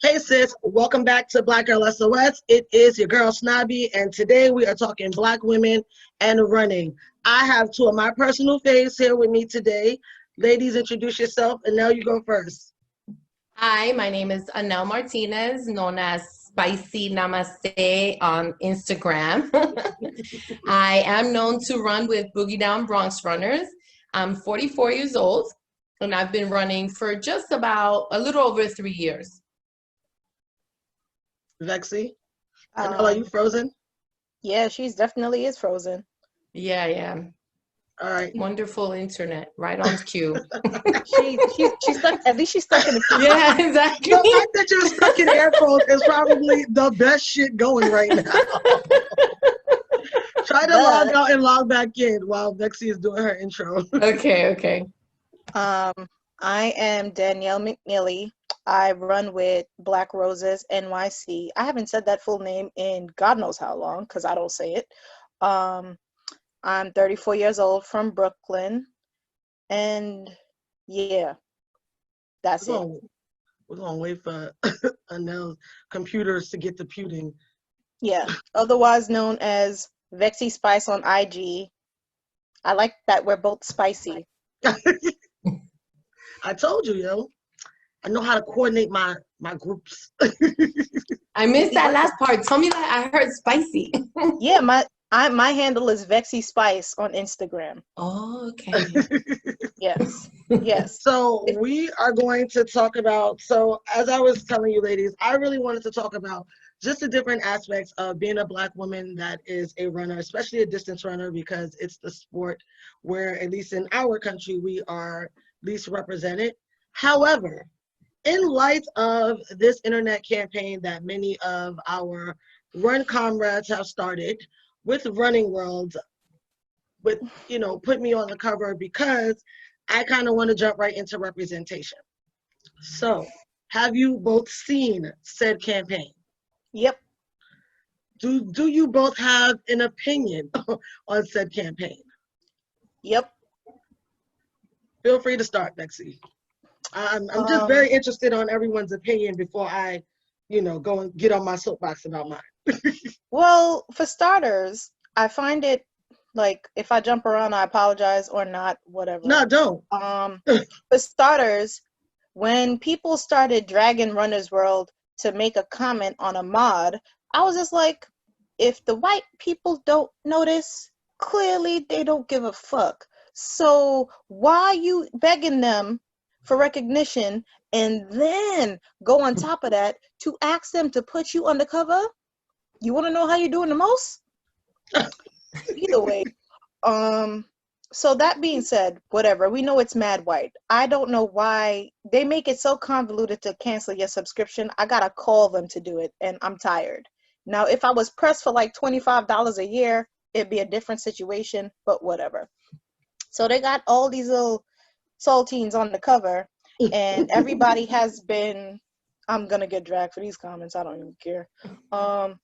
Hey sis, welcome back to Black Girl SOS. It is your girl Snobby, and today we are talking Black women and running. I have two of my personal faves here with me today. Ladies, introduce yourself, and now you go first. Hi, my name is Anel Martinez, known as Spicy Namaste on Instagram. I am known to run with Boogie Down Bronx Runners. I'm 44 years old, and I've been running for just about a little over 3 years. Vexy, and are you Um, frozen? yeah, she's definitely is frozen. Yeah. All right. Wonderful internet, right on cue. She's stuck. At least she's stuck in the future. Yeah, exactly. The fact that you're stuck in airphones is probably the best shit going right now. Try to log But out and log back in while Vexy is doing her intro. Okay. um, I am Danielle McNeely. I run with Black Roses NYC. I haven't said that full name in God knows how long because I don't say it. Um, I'm 34 years old from Brooklyn, and yeah, that's We're it. gonna, we're gonna wait for Anel's computers to get to puting. Yeah, otherwise known as Vexy Spice on IG. I like that we're both spicy. I told you, yo. I know how to coordinate my groups. I missed that last part. Tell me that I heard spicy. Yeah, my handle is Vexy Spice on Instagram. Oh, okay. Yes. Yes. So If- we are going to talk about, so as I was telling you ladies, I really wanted to talk about just the different aspects of being a Black woman that is a runner, especially a distance runner, because it's the sport where, at least in our country, we are least represented. However, in light of this internet campaign that many of our run comrades have started with Running World, with, put me on the cover because I kind of want to jump right into representation. So, have you both seen said campaign? Yep. Do you both have an opinion on said campaign? Yep. Feel free to start, Bexy. I'm just Um, very interested on everyone's opinion before I, go and get on my soapbox about mine. well, for starters, I find it like if I jump around, I apologize or not, whatever. No, don't. Um, for starters, when people started dragging Runner's World to make a comment on a mod, I was just like, if the white people don't notice, clearly they don't give a fuck. So why are you begging them for recognition and then go on top of that to ask them to put you on the cover? You want to know how you're doing the most? Either way, um, so that being said, whatever, we know it's mad white. I don't know why they make it so convoluted to cancel your subscription. I gotta call them to do it, and I'm tired. Now, if I was pressed for like $25 a year, it'd be a different situation, but whatever. So they got all these little saltines on the cover, and everybody has been. I'm gonna get dragged for these comments. I don't even care. Um,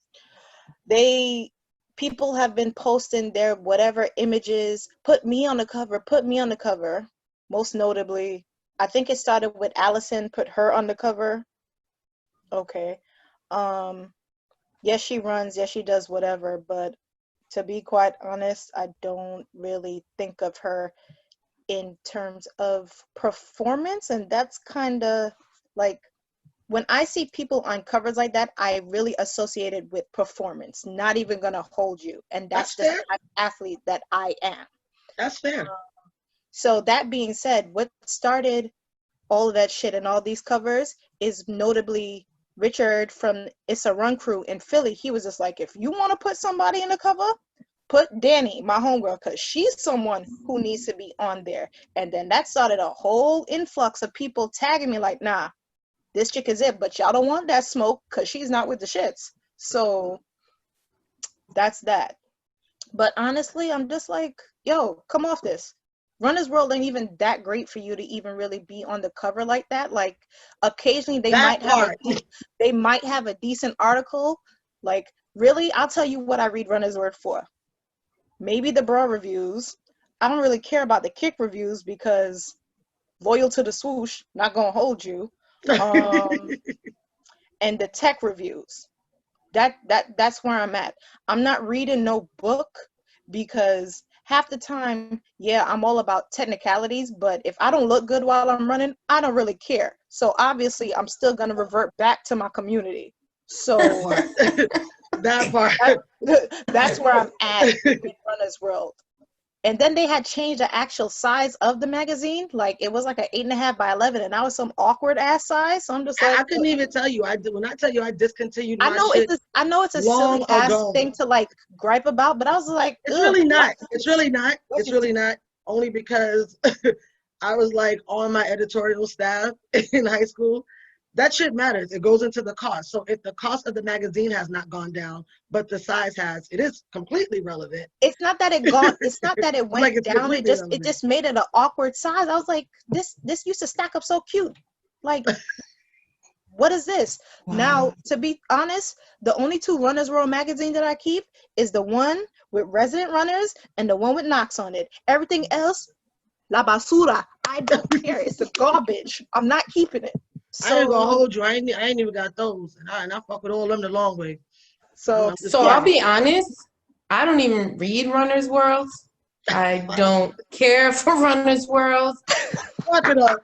they people have been posting their whatever images, put me on the cover. Most notably, I think it started with Allison, put her on the cover. Okay. um yes, she runs, yes, she does whatever, but to be quite honest, I don't really think of her in terms of performance, and that's kind of like when I see people on covers like that, I really associate it with performance. Not even gonna hold you, and That's that's the fair. type of athlete that I am. That's fair. So that being said, what started all of that shit and all these covers is notably Richard from It's a Run Crew in Philly. He was just like, if you want to put somebody in the cover, put Danny, my homegirl, because she's someone who needs to be on there. And then that started a whole influx of people tagging me like, nah, this chick is it, but y'all don't want that smoke because she's not with the shits. So that's that. But honestly, I'm just like, yo, come off this. Runner's World ain't even that great for you to even really be on the cover like that. Like occasionally That part. they might have a decent article. Like really, I'll tell you what I read Runner's World for. Maybe the bra reviews. I don't really care about the kick reviews because loyal to the swoosh, not gonna hold you. Um and the tech reviews. That's where I'm at. I'm not reading no book because half the time, yeah, I'm all about technicalities, but if I don't look good while I'm running, I don't really care. So obviously I'm still gonna revert back to my community. So that part. that's where I'm at in Runner's World. And then they had changed the actual size of the magazine. Like it was like an 8.5 by 11, and that was some awkward ass size. So I'm just like, I couldn't even tell you. When I tell you I discontinued I my know shit I know it's a long silly ass ago. thing to like gripe about, but I was like, It's ugh, really not. what? It's really not. It's really not. Only because I was like on my editorial staff in high school. That shit matters. It goes into the cost. So if the cost of the magazine has not gone down, but the size has, it is completely relevant. It's not that it gone. It's not that it went Like it's down. completely It relevant. just made it an awkward size. I was like, this used to stack up so cute. Like, what is this? Wow. Now, to be honest, the only two Runners World magazine that I keep is the one with resident runners and the one with Knox on it. Everything else, la basura. I don't care. It's the garbage. I'm not keeping it. I ain't gonna So, hold you. I ain't even got those, and I fuck with all them the long way. so I'm just So kidding. I'll be honest, I don't even read Runner's World. I don't care for Runner's World. Fuck it up.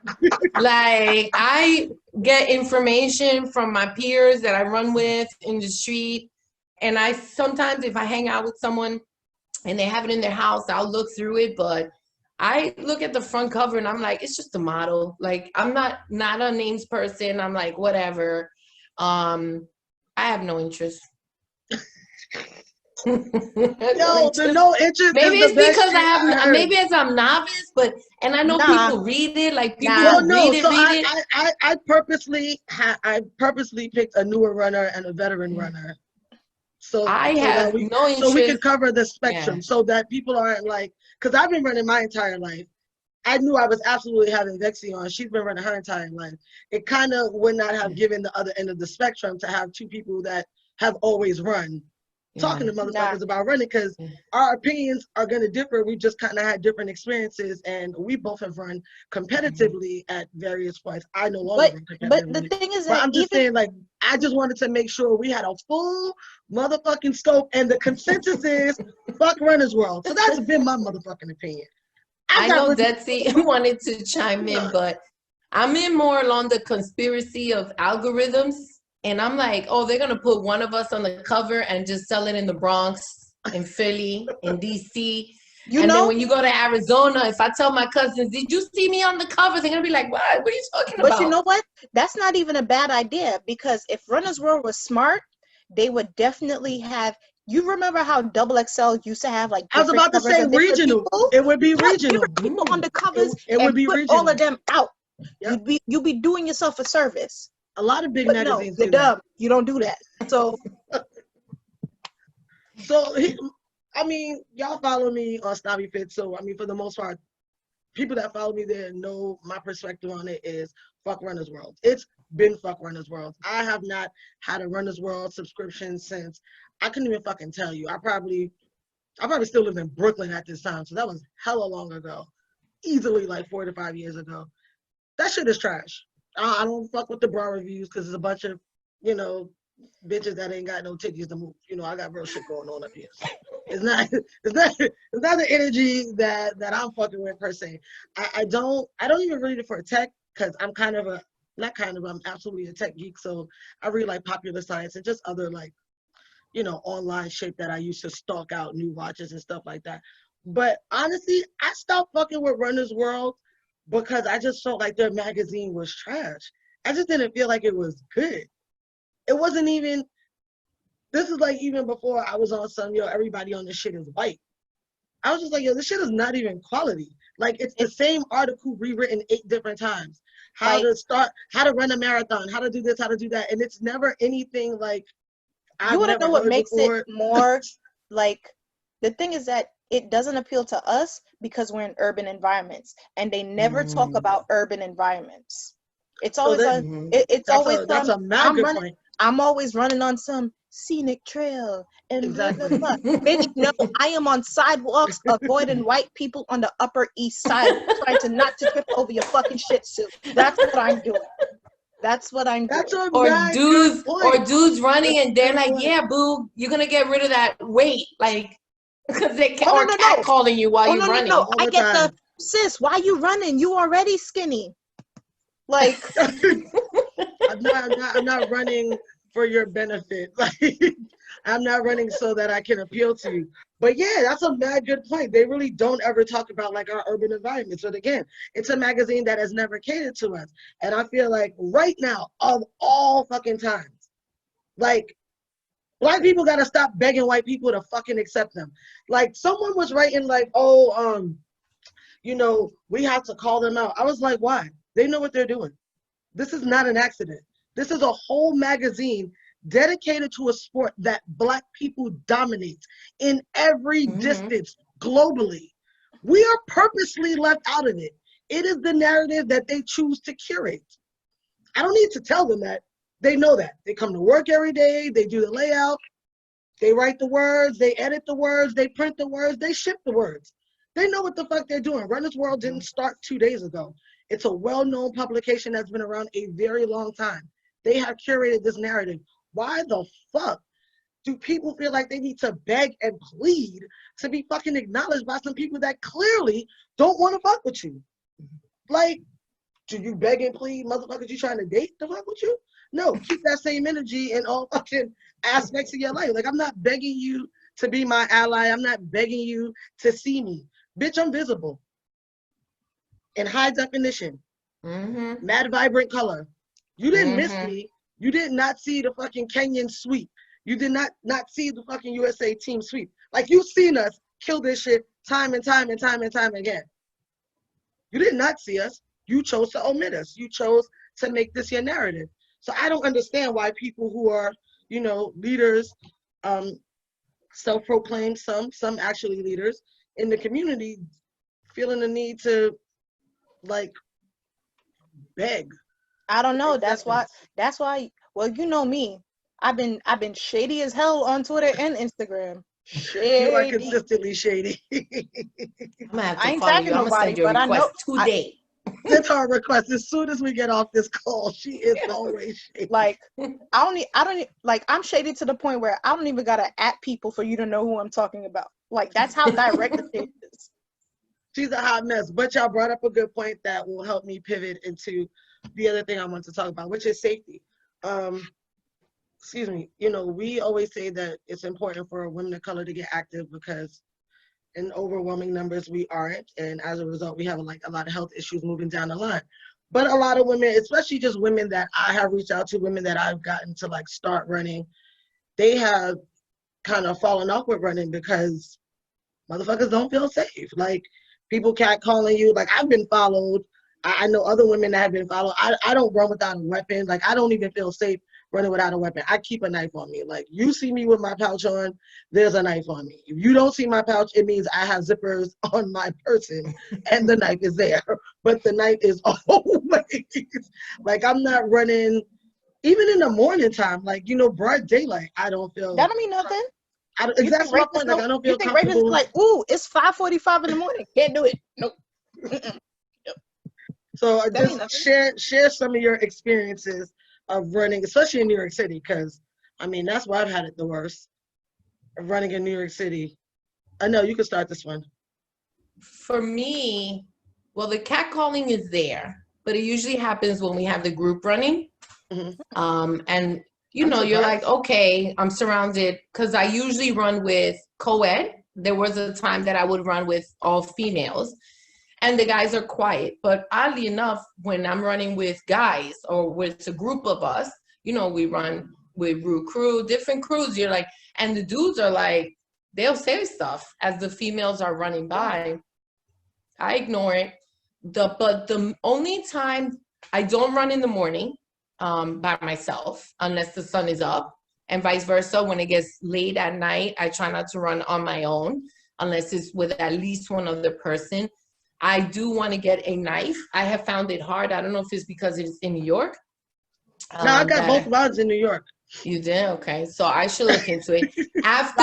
Like I get information from my peers that I run with in the street. And I sometimes if I hang out with someone and they have it in their house, I'll look through it. But I look at the front cover and I'm like, it's just a model. Like I'm not a names person. I'm like, whatever. I have no interest. Yo, the no interest. Maybe is it's the best because shit I heard. maybe it's I'm novice, but and I know Nah. people read it, like people Nah. Well, who no. read it, So read it. I purposely picked a newer runner and a veteran runner. So I so have that we no so we can interest. cover the spectrum, so that people aren't like, because I've been running my entire life. I knew I was absolutely having Vexy on. She's been running her entire life. It kind of would not have given the other end of the spectrum to have two people that have always run talking to motherfuckers about running, because our opinions are going to differ. We just kind of had different experiences, and we both have run competitively at various points. I no longer run competitively. But the thing is that I'm just saying, like, I just wanted to make sure we had a full motherfucking scope, and the consensus is fuck Runner's World. So that's been my motherfucking opinion. I know Detsy wanted to chime in, but I'm in more along the conspiracy of algorithms. And I'm like, oh, they're going to put one of us on the cover and just sell it in the Bronx, in Philly, in DC. Then when you go to Arizona, if I tell my cousins, did you see me on the cover? They're going to be like, what? What are you talking about? But you know what? That's not even a bad idea, because if Runner's World was smart, they would definitely have. You remember how Double XL used to have like? I was about to say regional. People? It would be regional. People on the covers. It would be put regional. all of them out. Yep. You'd be doing yourself a service. A lot of big But magazines. No, you're dumb. You don't do that. So I mean, y'all follow me on Snobby Fit. So I mean, for the most part, people that follow me there know my perspective on it is fuck Runner's World. It's been fuck Runner's World. I have not had a Runner's World subscription since, I couldn't even fucking tell you. I probably still live in Brooklyn at this time, so that was hella long ago. Easily like 4 to 5 years ago. That shit is trash. I don't fuck with the bra reviews because it's a bunch of, bitches that ain't got no titties to move. I got real shit going on up here. So it's not the energy that I'm fucking with per se. I don't even read it for tech, because I'm I'm absolutely a tech geek. So I read like popular science and just other like, online shit that I used to stalk out new watches and stuff like that. But honestly, I stopped fucking with Runner's World because I just felt like their magazine was trash. I just didn't feel like it was good. It wasn't even, this is like even before I was on some, everybody on this shit is white. I was just like, this shit is not even quality. Like, it's the same article rewritten 8 different times. How to run a marathon, how to do this, how to do that. And it's never anything like, you want to know what makes it more like, the thing is that it doesn't appeal to us because we're in urban environments, and they never talk about urban environments. It's always I'm always running on some scenic trail and exactly. blah, blah, blah. Bitch, no, I am on sidewalks avoiding white people on the Upper East Side, trying to not to trip over your fucking shit suit. That's what I'm doing. That's what I'm That's doing. a mad good point. dudes running and they're like, point. yeah, boo, you're gonna get rid of that weight, like, because they Oh, or no. catcalling you while Oh, you're running. All I the get time. sis, why you running? You already skinny. Like, I'm not running for your benefit. Like, I'm not running so that I can appeal to you. But yeah, that's a mad good point. They really don't ever talk about like our urban environments. But again, it's a magazine that has never catered to us. And I feel like right now, of all fucking times, like Black people gotta stop begging white people to fucking accept them. Like someone was writing like, oh, we have to call them out. I was like, why? They know what they're doing. This is not an accident. This is a whole magazine dedicated to a sport that Black people dominate in every distance globally. We are purposely left out of it. It is the narrative that they choose to curate. I don't need to tell them that. They know that. They come to work every day. They do the layout. They write the words. They edit the words. They print the words. They ship the words. They know what the fuck they're doing. Runner's World didn't start 2 days ago. It's a well-known publication that's been around a very long time. They have curated this narrative. Why the fuck do people feel like they need to beg and plead to be fucking acknowledged by some people that clearly don't want to fuck with you? Like, do you beg and plead, motherfuckers, you trying to date to fuck with you? No, keep that same energy in all fucking aspects of your life. Like, I'm not begging you to be my ally. I'm not begging you to see me. Bitch, I'm visible. In high definition. Mad vibrant color. You didn't miss me. You did not see the fucking Kenyan sweep. You did not see the fucking USA team sweep. Like, you've seen us kill this shit time and time and time and time again. You did not see us. You chose to omit us. You chose to make this your narrative. So I don't understand why people who are, leaders, self-proclaimed, some actually leaders in the community, feeling the need to like beg. I don't know. That's why. Well, you know me. I've been shady as hell on Twitter and Instagram. Shady. You are consistently shady. I'm gonna have to I ain't follow tagging you. I'm gonna nobody, send you a but I know. request today. That's our request. As soon as we get off this call, she is always shady. Like, I'm shady to the point where I don't even gotta at people for you to know who I'm talking about. Like, that's how direct the shade is. She's a hot mess. But y'all brought up a good point that will help me pivot into the other thing I want to talk about, which is safety. Excuse me. We always say that it's important for women of color to get active because in overwhelming numbers we aren't, and as a result we have a lot of health issues moving down the line. But a lot of women, especially just women that I have reached out to, women that I've gotten to like start running, they have kind of fallen off with running because motherfuckers don't feel safe. Like, people catcalling you. Like, I've been followed. I know other women that have been followed. I don't run without a weapon. Like, I don't even feel safe running without a weapon. I keep a knife on me. Like, you see me with my pouch on, there's a knife on me. If you don't see my pouch, it means I have zippers on my person and the knife is there. But the knife is always, like, I'm not running, even in the morning time, like, broad daylight, I don't feel. That don't mean nothing. Exactly my point. Like, I don't feel you think comfortable. Raven's like, ooh, it's 5:45 in the morning. Can't do it. Nope. So just share some of your experiences of running, especially in New York City, because that's why I've had it the worst. Of running in New York City. I know you can start this one. For me, well, the catcalling is there, but it usually happens when we have the group running. And you're like, okay, I'm surrounded, because I usually run with co-ed. There was a time that I would run with all females, and the guys are quiet. But oddly enough, when I'm running with guys or with a group of us, we run with Rue Crew, different crews. You're like, and the dudes are like, they'll say stuff as the females are running by. I ignore it. But the only time I don't run in the morning by myself, unless the sun is up, and vice versa. When it gets late at night, I try not to run on my own, unless it's with at least one other person. I do want to get a knife. I have found it hard. I don't know if it's because it's in New York. No, I got both rods in New York. You did? Okay. So I should look into it. After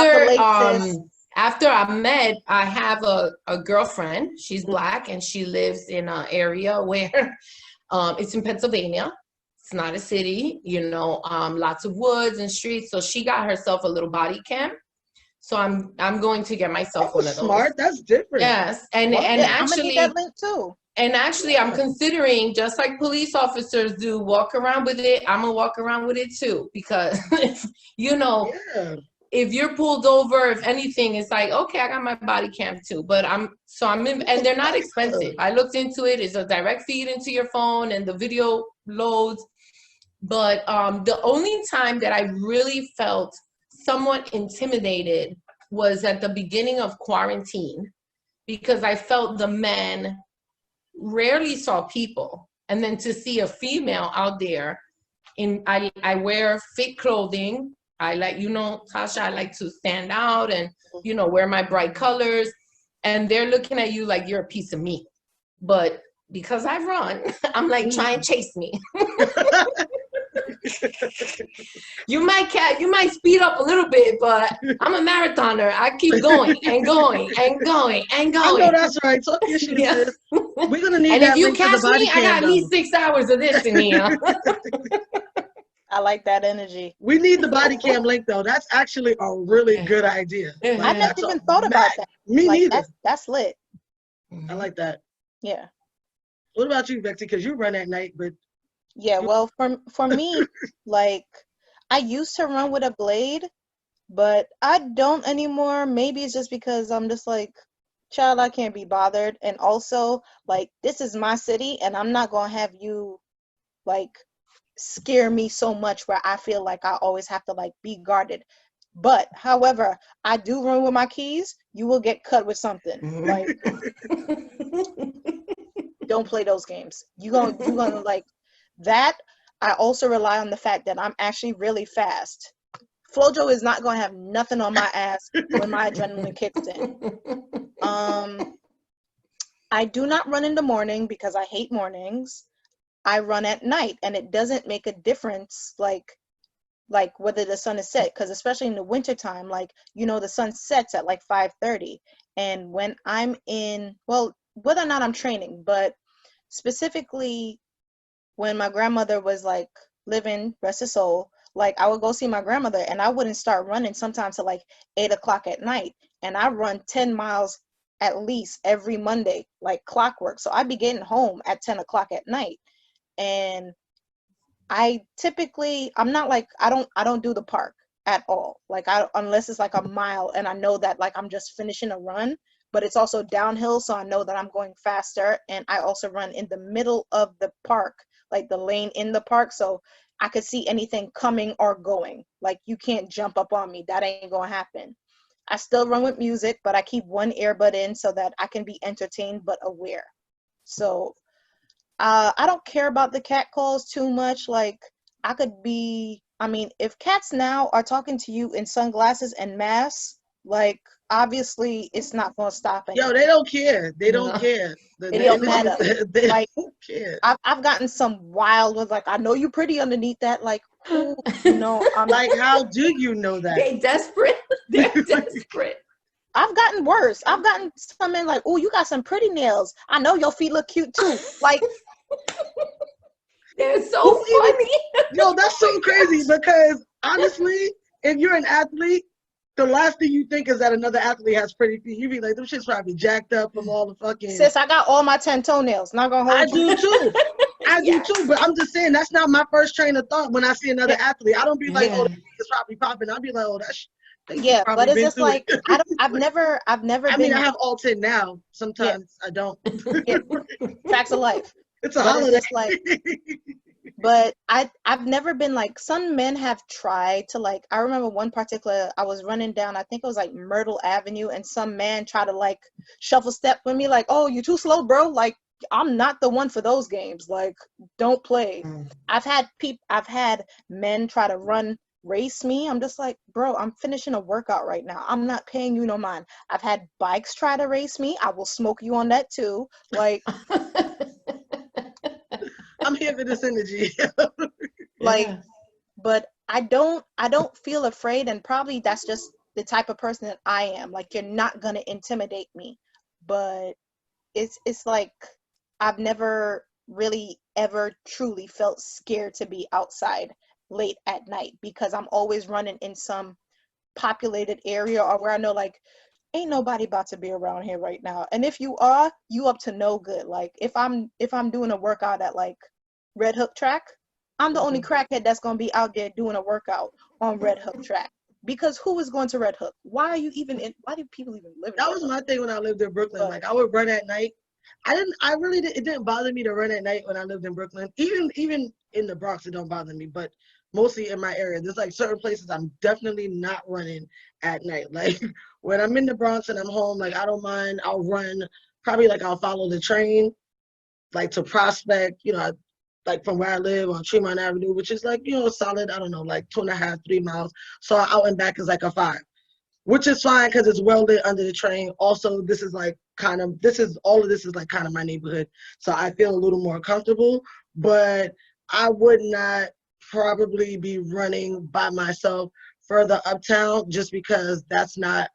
I met, I have a girlfriend. She's Black, and she lives in an area where it's in Pennsylvania. It's not a city, you know, lots of woods and streets. So she got herself a little body cam. So I'm going to get myself one of those. Smart. That's different. Yes, and Wow. and Yeah, I'm gonna need actually, that link too. and actually, I'm considering, just like police officers do, walk around with it. I'm gonna walk around with it too, because you know, Yeah. if you're pulled over, if anything, it's like, okay, I got my body cam too. But I'm in, and they're not expensive. I looked into it. It's a direct feed into your phone, and the video loads. But the only time that I really felt somewhat intimidated was at the beginning of quarantine, because I felt the men rarely saw people, and then to see a female out there I wear fit clothing. I like, you know, Tasha, I like to stand out and, you know, wear my bright colors, and they're looking at you like you're a piece of meat. But because I run, I'm like, try and chase me. You might speed up a little bit, but I'm a marathoner. I keep going and going and going and going. I know that's right. Talk your shit, Yeah. sis. We're gonna need And that if you link to the catch body me, I cam, got at though. least 6 hours of this in here. I like that energy. We need the body cam link though. That's actually a really good idea. Yeah. I never that's even a thought about that. Me Like, neither. that's lit. I like that. Yeah. What about you, Bexy? Because you run at night, but Yeah, well, for me, like, I used to run with a blade, but I don't anymore. Maybe it's just because I'm just like, child, I can't be bothered. And also, like, this is my city, and I'm not gonna have you, like, scare me so much where I feel like I always have to, like, be guarded. But, however, I do run with my keys. You will get cut with something. Like, don't play those games. You gonna like that. I also rely on the fact that I'm actually really fast. Flojo is not gonna have nothing on my ass when my adrenaline kicks in. I do not run in the morning because I hate mornings. I run at night, and it doesn't make a difference like whether the sun is set, because especially in the wintertime, like, you know, the sun sets at like 5:30. And when I'm in, well, whether or not I'm training, but specifically when my grandmother was like living, rest her soul, like I would go see my grandmother and I wouldn't start running sometimes till like 8 o'clock at night. And I run 10 miles at least every Monday, like clockwork. So I'd be getting home at 10 o'clock at night. And I'm not like, I don't do the park at all. Like, unless it's like a mile and I know that like I'm just finishing a run, but it's also downhill, so I know that I'm going faster. And I also run in the middle of the park, like the lane in the park, so I could see anything coming or going. Like, you can't jump up on me. That ain't gonna happen. I still run with music, but I keep one earbud in so that I can be entertained but aware. So I don't care about the cat calls too much. Like, if cats now are talking to you in sunglasses and masks, like, obviously it's not going to stop anything. Yo, they don't care. They don't care. It don't matter. They Like, don't care. I've gotten some wild ones, like, I know you're pretty underneath that. Like, who, you know, I'm Like, how do you know that? They desperate. They're desperate. I've gotten worse. I've gotten some in like, oh, you got some pretty nails. I know your feet look cute too. Like, they're so funny. Yo, that's so crazy because honestly, if you're an athlete, the last thing you think is that another athlete has pretty feet. You be like, them shit's probably jacked up from all the fucking. Sis, I got all my 10 toenails. Not gonna hold you. I do too. I do too. But I'm just saying that's not my first train of thought when I see another athlete. I don't be like, oh, it's probably popping. I'll be like, oh, that's. Yeah, but it's just like I've never I been. mean, I have all 10 now. Sometimes I don't. Yeah. Facts of life. It's a holiday. It's like, but I've never been like, some men have tried to like, I remember one particular, I was running down, I think it was like Myrtle Avenue, and some man tried to like shuffle step with me, like, oh, you too slow, bro. Like, I'm not the one for those games. Like, don't play. I've had men try to race me. I'm just like, bro, I'm finishing a workout right now. I'm not paying you no mind. I've had bikes try to race me. I will smoke you on that too. Like, I'm here for this energy. like, but I don't feel afraid, and probably that's just the type of person that I am. Like, you're not gonna intimidate me. But it's like, I've never really ever truly felt scared to be outside late at night, because I'm always running in some populated area, or where I know like ain't nobody about to be around here right now. And if you are, you up to no good. Like if I'm doing a workout at like Red Hook track, I'm the only crackhead that's gonna be out there doing a workout on Red Hook track. Because who is going to Red Hook? Why are you even in? Why do people even live in That Red was Hook? my thing when I lived in Brooklyn. But Like I would run at night. I really did, it didn't bother me to run at night when I lived in Brooklyn. Even in the Bronx, it don't bother me. But mostly in my area, there's like certain places I'm definitely not running at night. Like when I'm in the Bronx and I'm home, like I don't mind. I'll run. Probably like I'll follow the train, like to Prospect. Like from where I live on Tremont Avenue, which is like solid. I don't know, like 2.5, 3 miles. So out and back is like a 5. Which is fine because it's well lit under the train. Also, this is like all of this is like kind of my neighborhood. So I feel a little more comfortable, but I would not probably be running by myself further uptown just because that's not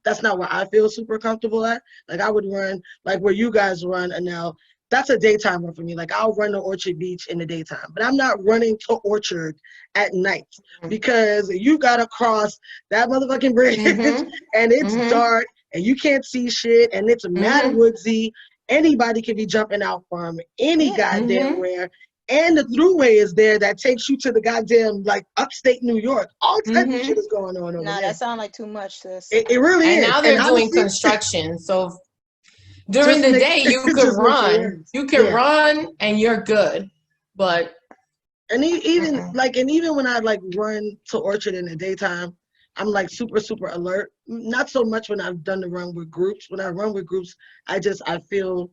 where I feel super comfortable at. Like I would run like where you guys run, and now that's a daytime run for me. Like I'll run to Orchard Beach in the daytime, but I'm not running to Orchard at night because you gotta cross that motherfucking bridge and it's dark and you can't see shit and it's mad woodsy. Anybody can be jumping out from any goddamn where. And the throughway is there that takes you to the goddamn like upstate New York. All type of shit is going on over nah, there. that sounds like too much, sis. It really And is. now they're And doing honestly, construction. So during just the make day you could just make it run. worse. You can Yeah. run and you're good. But And even when I like run to Orchard in the daytime, I'm like super super alert. Not so much when I've done the run with groups. When I run with groups, I just feel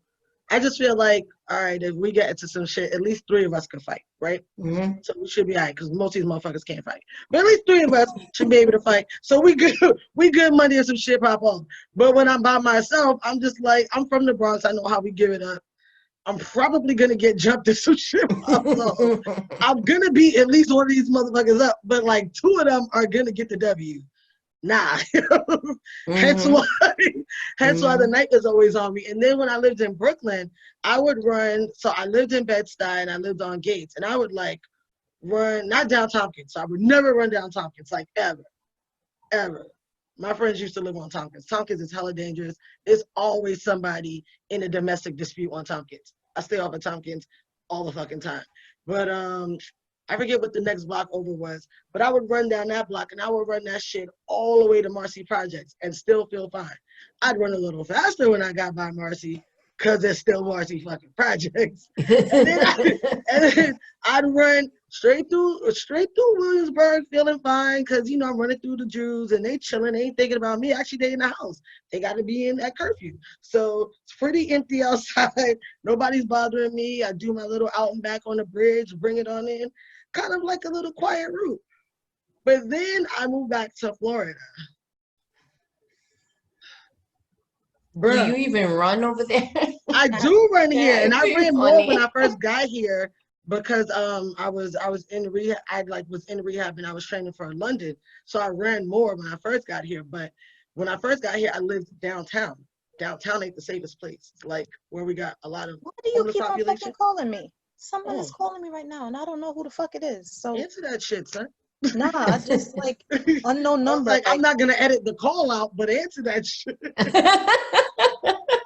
like, all right, if we get into some shit, at least 3 of us could fight, right? So we should be all right because most of these motherfuckers can't fight. But at least 3 of us should be able to fight. So we good. We good Monday if some shit pop off. But when I'm by myself, I'm just like, I'm from the Bronx. I know how we give it up. I'm probably gonna get jumped if some shit pops off. I'm gonna beat at least one of these motherfuckers up, but like 2 of them are gonna get the W. Nah. Hence why the night is always on me. And then when I lived in Brooklyn, I would run. So I lived in Bed-Stuy and I lived on Gates, and I would like run not down Tompkins. So I would never run down Tompkins, like ever. My friends used to live on Tompkins. Tompkins is hella dangerous. There's always somebody in a domestic dispute on Tompkins. I stay off of Tompkins all the fucking time. But I forget what the next block over was, but I would run down that block and I would run that shit all the way to Marcy Projects and still feel fine. I'd run a little faster when I got by Marcy because there's still Marcy fucking Projects. And then I'd run straight through Williamsburg feeling fine because, I'm running through the Jews and they chilling. They ain't thinking about me. Actually, they in the house. They got to be in at curfew. So it's pretty empty outside. Nobody's bothering me. I do my little out and back on the bridge, bring it on in. Kind of like a little quiet route. But then I moved back to Florida. do you even run over there? I do run here, and I ran more Funny. when I first got here because I was in rehab. I was in rehab and I was training for London, so I ran more when I first got here. But when I first got here, I lived downtown. Downtown ain't the safest place. It's like where we got a lot of Why do you homeless keep on population. fucking calling me? Someone is Oh. calling me right now, and I don't know who the fuck it is. So Answer that shit, son. nah, I just like unknown number. Like I'm not gonna edit the call out, but answer that shit.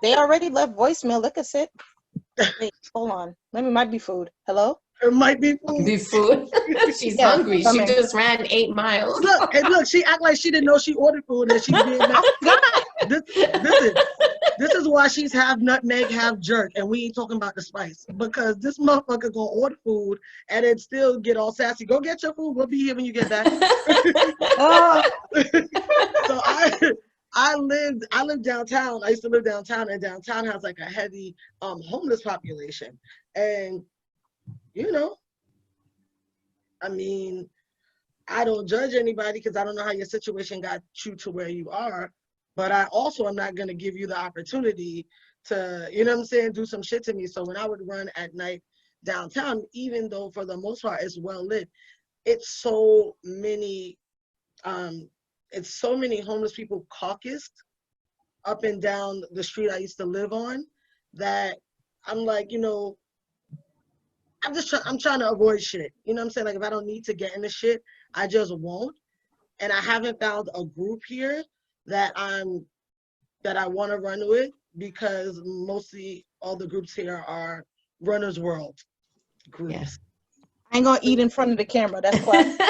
They already left voicemail. Look at it. Wait, hold on. Might be food. Hello? It might be food. Be food. She's Yeah, hungry. come She in. just ran 8 miles. Look, she act like she didn't know she ordered food and she's being mad. This is why she's half nutmeg, half jerk, and we ain't talking about the spice. Because this motherfucker gonna order food and then still get all sassy. Go get your food. We'll be here when you get back. So I lived downtown. I used to live downtown, and downtown has like a heavy homeless population. And I mean, I don't judge anybody because I don't know how your situation got you to where you are. But I also am not going to give you the opportunity to, do some shit to me. So when I would run at night downtown, even though for the most part it's well lit, it's so many homeless people caucused up and down the street I used to live on that I'm like, I'm trying to avoid shit. You know what I'm saying? Like if I don't need to get into shit, I just won't. And I haven't found a group here that I want to run with because mostly all the groups here are Runner's World groups. Yeah. I ain't gonna eat in front of the camera. That's classic.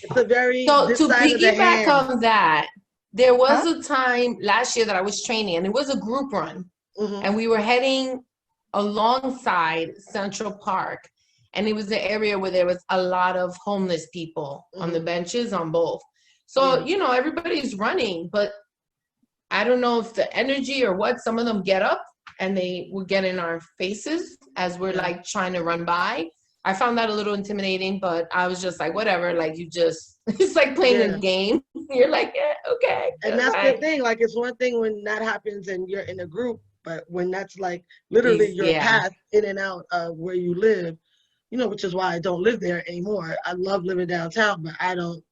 It's a very So this to side of the piggyback hand. on that, there was a time last year that I was training, and it was a group run, and we were heading alongside Central Park, and it was the area where there was a lot of homeless people on the benches on both. So you know, everybody's running, but I don't know if the energy or what, some of them get up and they would get in our faces as we're like trying to run by. I found that a little intimidating, but I was just like, whatever, like you just, it's like playing a game. You're like, yeah, okay. And that's the thing, like it's one thing when that happens and you're in a group, but when that's like literally your path in and out of where you live, you know, which is why I don't live there anymore. I love living downtown, but I don't,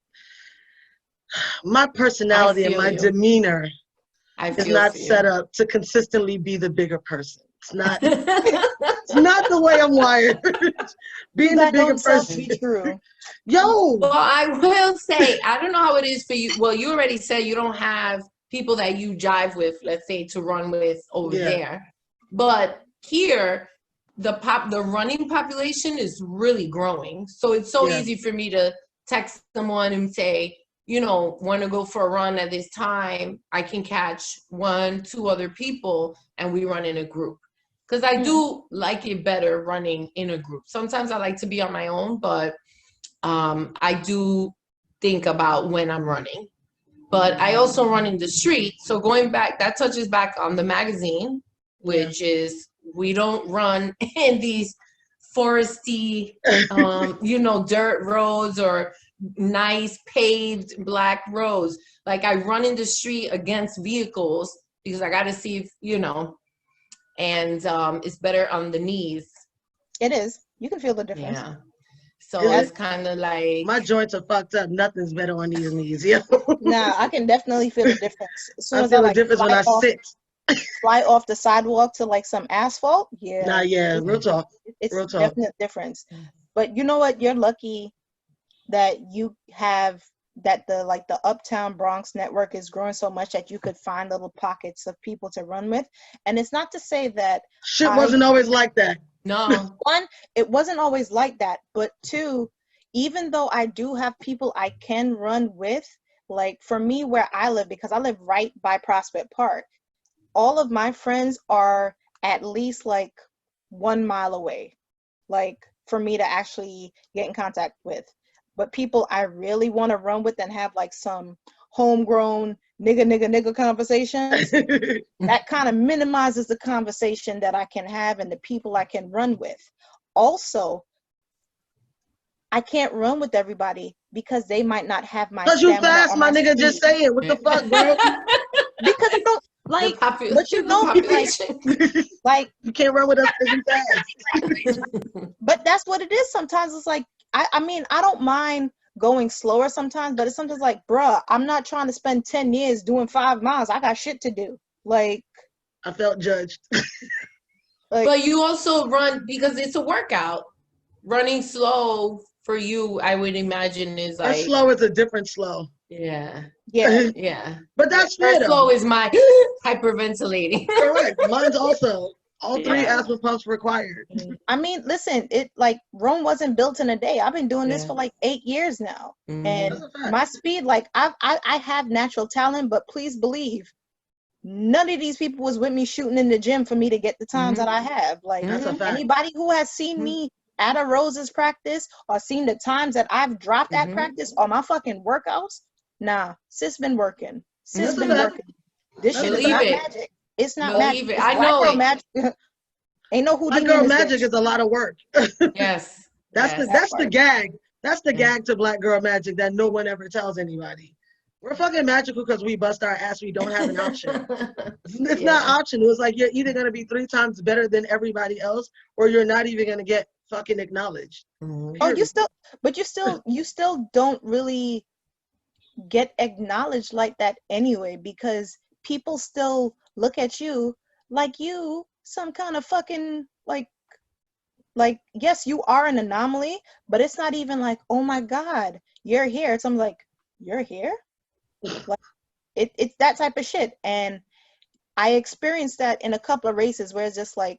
my personality and my demeanor is not set up to consistently be the bigger person. It's not. It's not the way I'm wired. Being the bigger person. Be true. Yo. Well, I will say, I don't know how it is for you. Well, you already said you don't have people that you jive with, let's say, to run with over there. But here, the running population is really growing. So it's so easy for me to text someone and say, you know, want to go for a run at this time, I can catch 1-2 other people and we run in a group. Because I do like it better running in a group. Sometimes I like to be on my own, but I do think about when I'm running. But I also run in the street. So going back, that touches back on the magazine, which is we don't run in these foresty, you know, dirt roads or nice paved black roads. Like I run in the street against vehicles because I got to see if, you know, and it's better on the knees. It is. You can feel the difference. Yeah. So it's kind of like my joints are fucked up. Nothing's better on these knees. Yeah. Nah, I can definitely feel the difference. As soon I as feel like the difference when I sit. Fly off the sidewalk to like some asphalt. Yeah. Nah, yeah, real talk. It's real talk. Definite difference. But you know what? You're lucky that you have that the Uptown Bronx network is growing so much that you could find little pockets of people to run with. And it's not to say that shit wasn't always like that. No. One, it wasn't always like that. But two, even though I do have people I can run with, like for me where I live, because I live right by Prospect Park, all of my friends are at least like 1 mile away, like for me to actually get in contact with. But people I really want to run with and have like some homegrown nigga conversations, that kind of minimizes the conversation that I can have and the people I can run with. Also, I can't run with everybody because they might not have my because you fast, my nigga, just say it. What the fuck, bro? Because I don't like, but you know, like you can't run with us because you fast. But that's what it is. Sometimes it's like, I mean, I don't mind going slower sometimes, but it's sometimes like, bruh, I'm not trying to spend 10 years doing 5 miles. I got shit to do. Like, I felt judged. But you also run because it's a workout. Running slow for you, I would imagine, is like. Our slow is a different slow. Yeah. Yeah. But that's fair. Slow is my hyperventilating. Correct. Mine's also. All 3 asthma pumps required. I mean, listen, it like Rome wasn't built in a day. I've been doing this for like 8 years now. And my speed, like I have natural talent, but please believe none of these people was with me shooting in the gym for me to get the times that I have. Like anybody who has seen me at a Rose's practice or seen the times that I've dropped at practice or my fucking workouts, nah, sis been working. Sis been working. This shit is not magic. It's not magic. It's I know it. Magic. Ain't no Houdini. Black girl magic is a lot of work. Yes. That's the gag. That's the gag to black girl magic that no one ever tells anybody. We're fucking magical because we bust our ass. We don't have an option. It's not optional. It's like you're either gonna be 3 times better than everybody else, or you're not even gonna get fucking acknowledged. Oh, you still don't really get acknowledged like that anyway, because people still look at you like you some kind of fucking like like, yes, you are an anomaly, but it's not even like, oh my God, you're here. It's I'm like, you're here? Like it's that type of shit. And I experienced that in a couple of races where it's just like,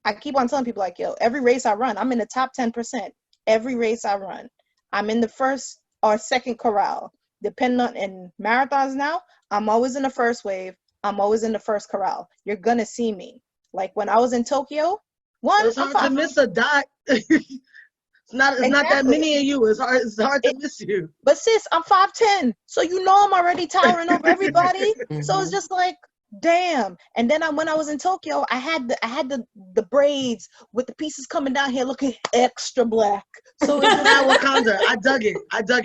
I keep on telling people like, yo, every race I run, I'm in the top 10%. Every race I run, I'm in the first or second corral. Depending on in marathons now, I'm always in the first wave. I'm always in the first corral. You're gonna see me. Like when I was in Tokyo, one, It's I'm hard to fine. miss a dot. It's not that Exactly. many of you. It's hard to miss you. But sis, I'm 5'10", so you know I'm already towering over everybody. So it's just like, damn. And then when I was in Tokyo, I had the braids with the pieces coming down here looking extra black. So it was Mad Wakanda. I dug it.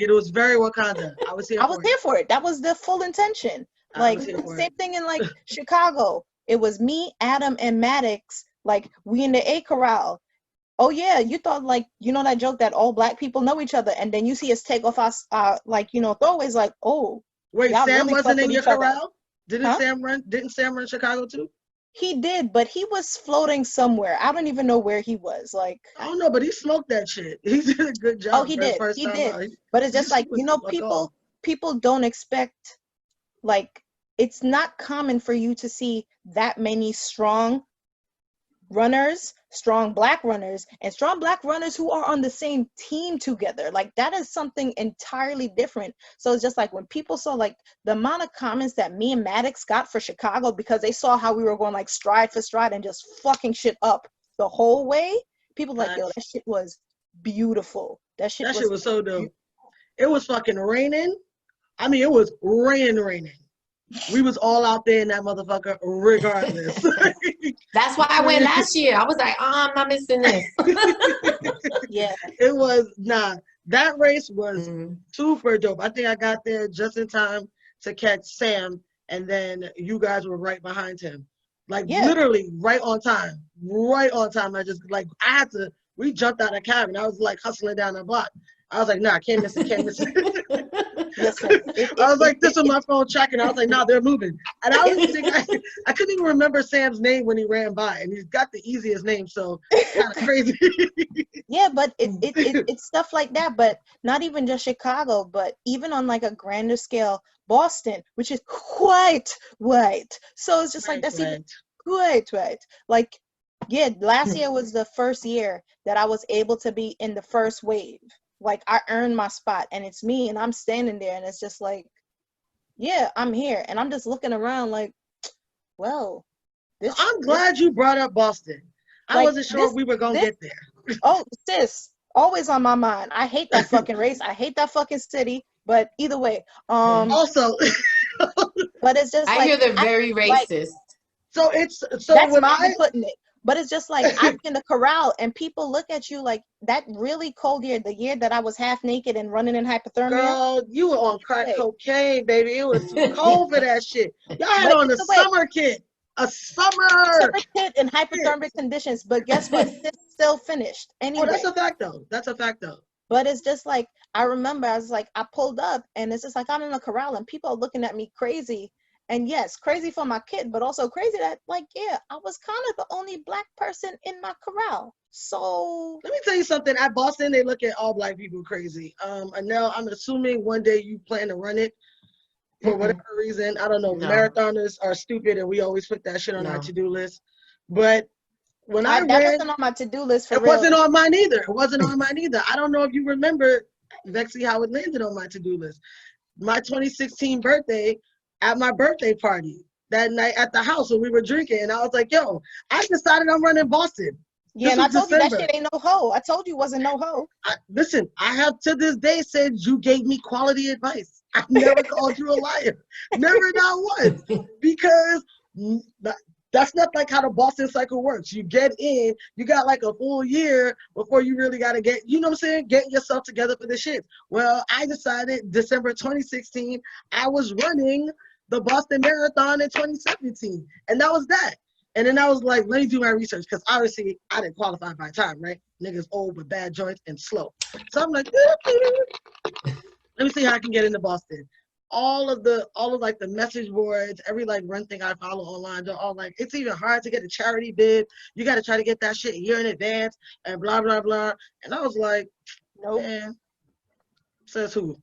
It was very Wakanda. I was here I was for here it. for it. That was the full intention. I Like was here for same it. thing in like Chicago. It was me, Adam, and Maddox. Like we in the A corral. Oh yeah, you thought like you know that joke that all black people know each other, and then you see us take off our like throwaways like, oh, Wait, y'all Sam really fuck wasn't in with your each other, corral? Didn't huh? Sam run? Didn't Sam run Chicago too? He did, but he was floating somewhere. I don't even know where he was. Like, I don't know, but he smoked that shit. He did a good oh, job he for his did, first he time did. out. But it's He just like was the fuck off. people don't expect like it's not common for you to see that many strong runners, strong black runners, and strong black runners who are on the same team together. Like that is something entirely different. So it's just like when people saw like the amount of comments that me and Maddox got for Chicago because they saw how we were going like stride for stride and just fucking shit up the whole way. People like, yo, that shit was beautiful. That shit Was so dope. It was fucking raining. I mean, it was raining. We was all out there in that motherfucker regardless. That's why I went last year. I was like, oh, I'm not missing this. Yeah. It was that race was super dope. I think I got there just in time to catch Sam, and then you guys were right behind him. Like literally right on time. Right on time. I just like we jumped out of the cabin. I was like hustling down the block. I was like, nah, I can't miss it, can't miss it. Listen, I was like this on my phone tracking. I was like, nah, they're moving. And I was thinking, I couldn't even remember Sam's name when he ran by, and he's got the easiest name, so kind of crazy. Yeah, but it's stuff like that. But not even just Chicago, but even on like a grander scale, Boston, which is quite white. So it's just like that's even quite white. Like, yeah, last year was the first year that I was able to be in the first wave. Like I earned my spot, and it's me, and I'm standing there, and it's just like, yeah, I'm here, and I'm just looking around like, well, I'm glad you brought up Boston. I wasn't sure we were gonna get there. Oh, sis, always on my mind. I hate that fucking race. I hate that fucking city. But either way, also, but it's just I hear they're very racist. So that's my way of putting it. But it's just like I'm in the corral and people look at you like that really cold year, the year that I was half naked and running in hypothermia. Girl, you were on crack cocaine, baby. It was too cold for that shit. Y'all had on a summer kit. A summer kit in hypothermic conditions. But guess what? It's still finished. Anyway. Oh, that's a fact though. That's a fact though. But it's just like I remember I was like I pulled up and it's just like I'm in a corral and people are looking at me crazy. And yes, crazy for my kid, but also crazy that, like, yeah, I was kind of the only black person in my corral. So let me tell you something. At Boston, they look at all black people crazy. Anel, I'm assuming one day you plan to run it for whatever reason. I don't know. No. Marathoners are stupid, and we always put that shit on our to-do list. But when I ran, that wasn't on my to-do list for it real. wasn't on mine either. It wasn't on mine either. I don't know if you remember, Vexy, how it landed on my to-do list. My 2016 birthday. At my birthday party that night at the house when we were drinking, and I was like, yo, I decided I'm running Boston. Yeah, and I told you that shit ain't no hoe. I told you it wasn't no hoe. Listen, I have to this day said you gave me quality advice. I never called you a liar. Never, not once. Because that's not like how the Boston cycle works. You get in, you got like a full year before you really got to get, you know what I'm saying, get yourself together for the shit. Well, I decided December 2016, I was running the Boston Marathon in 2017. And that was that. And then I was like, let me do my research because obviously I didn't qualify by time, right? Niggas old with bad joints and slow. So I'm like, let me see how I can get into Boston. all of like the message boards, every like run thing I follow online, they're all like, it's even hard to get a charity bid. You got to try to get that shit a year in advance and blah, blah, blah. And I was like, Nope. man, says who?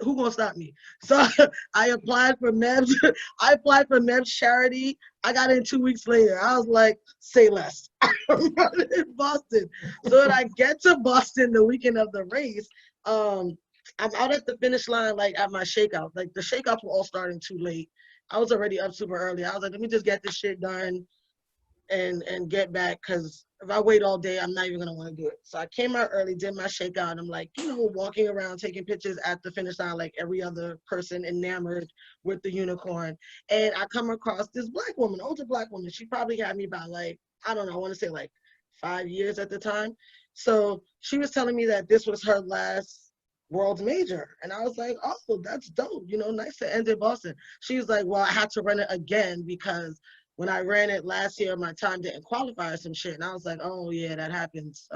Who gonna stop me? So I applied for MEBS. I applied for MEBS charity. I got in 2 weeks later. I was like, say less. I'm running in Boston. So when I get to Boston the weekend of the race, I'm out at the finish line, like at my shakeout. Like the shakeouts were all starting too late. I was already up super early. I was like, let me just get this shit done and get back, because if I wait all day, I'm not even gonna want to do it. So I came out early, did my shakeout. I'm like, walking around taking pictures at the finish line like every other person, enamored with the unicorn. And I come across this black woman, older black woman. She probably had me by like, I don't know, I want to say like 5 years at the time. So she was telling me that this was her last world's major. And I was like, oh, that's dope. Nice to end in Boston. She was like, well, I had to run it again because when I ran it last year, my time didn't qualify or some shit. And I was like, oh yeah, that happens.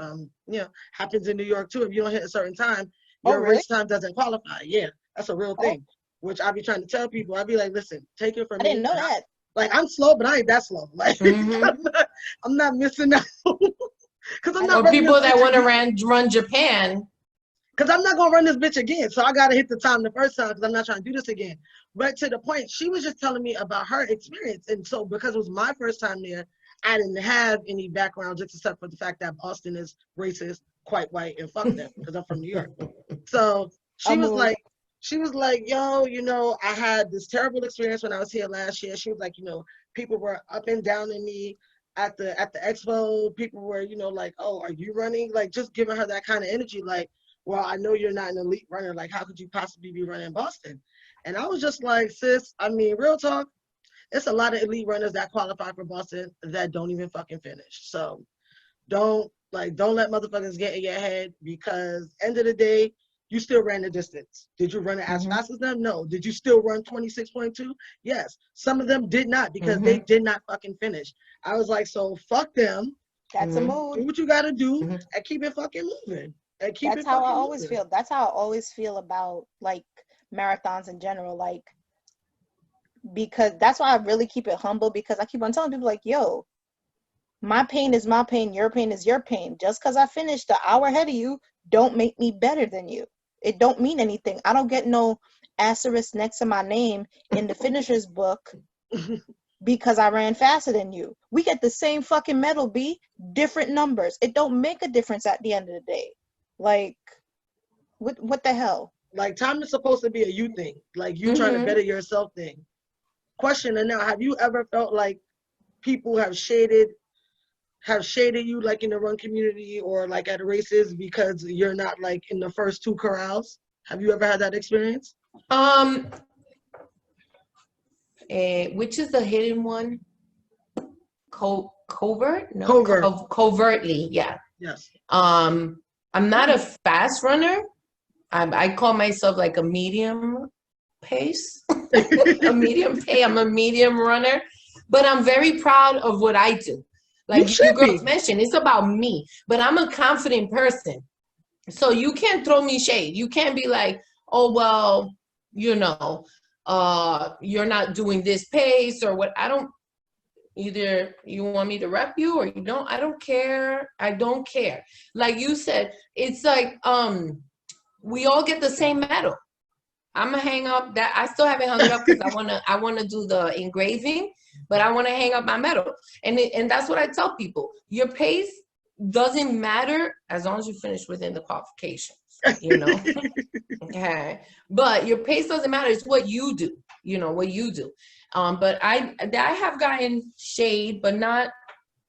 Happens in New York too. If you don't hit a certain time, your really? race time doesn't qualify. Yeah, that's a real thing, which I be trying to tell people. I be like, listen, take it from me. I didn't know that. Like, I'm slow, but I ain't that slow. Like, I'm not missing out. Because I'm not. Or people that want to run Japan. Because I'm not going to run this bitch again. So I got to hit the time the first time because I'm not trying to do this again. But to the point, she was just telling me about her experience. And so because it was my first time there, I didn't have any background just except for the fact that Boston is racist, quite white, and fuck them because I'm from New York. So she was like, yo, I had this terrible experience when I was here last year. She was like, people were up and down in me at the expo. People were, like, oh, are you running? Like, just giving her that kind of energy, like, well, I know you're not an elite runner. Like, how could you possibly be running Boston? And I was just like, sis, I mean, real talk, it's a lot of elite runners that qualify for Boston that don't even fucking finish. So don't let motherfuckers get in your head, because end of the day, you still ran the distance. Did you run it as fast as them? No. Did you still run 26.2? Yes. Some of them did not because they did not fucking finish. I was like, so fuck them. That's a mood. Do what you got to do and keep it fucking moving. That's how I always feel. That's how I always feel about like marathons in general. Like, because that's why I really keep it humble, because I keep on telling people like, yo, my pain is my pain. Your pain is your pain. Just because I finished an hour ahead of you, don't make me better than you. It don't mean anything. I don't get no asterisk next to my name in the finisher's book because I ran faster than you. We get the same fucking medal, B, different numbers. It don't make a difference at the end of the day. Like, what the hell? Like, time is supposed to be a you thing. Like, you trying to better yourself thing. Question, and now, have you ever felt like people have shaded you, like in the run community or like at races, because you're not like in the first two corrals? Have you ever had that experience? Which is the hidden one? Covert? No, Covert. Covertly, yeah. Yes. I'm not a fast runner. I call myself like a medium pace, a medium pace. I'm a medium runner, but I'm very proud of what I do. Like you girls mentioned, it's about me, but I'm a confident person. So you can't throw me shade. You can't be like, oh, well, you're not doing this pace or what. I don't, either you want me to rep you or you don't. I don't care. I don't care. Like you said, it's like, we all get the same medal. I'm gonna hang up that. I still haven't hung it up because I wanna do the engraving, but I wanna hang up my medal. And that's what I tell people. Your pace doesn't matter as long as you finish within the qualifications, Okay. But your pace doesn't matter. It's what you do, what you do. But I have gotten shade, but not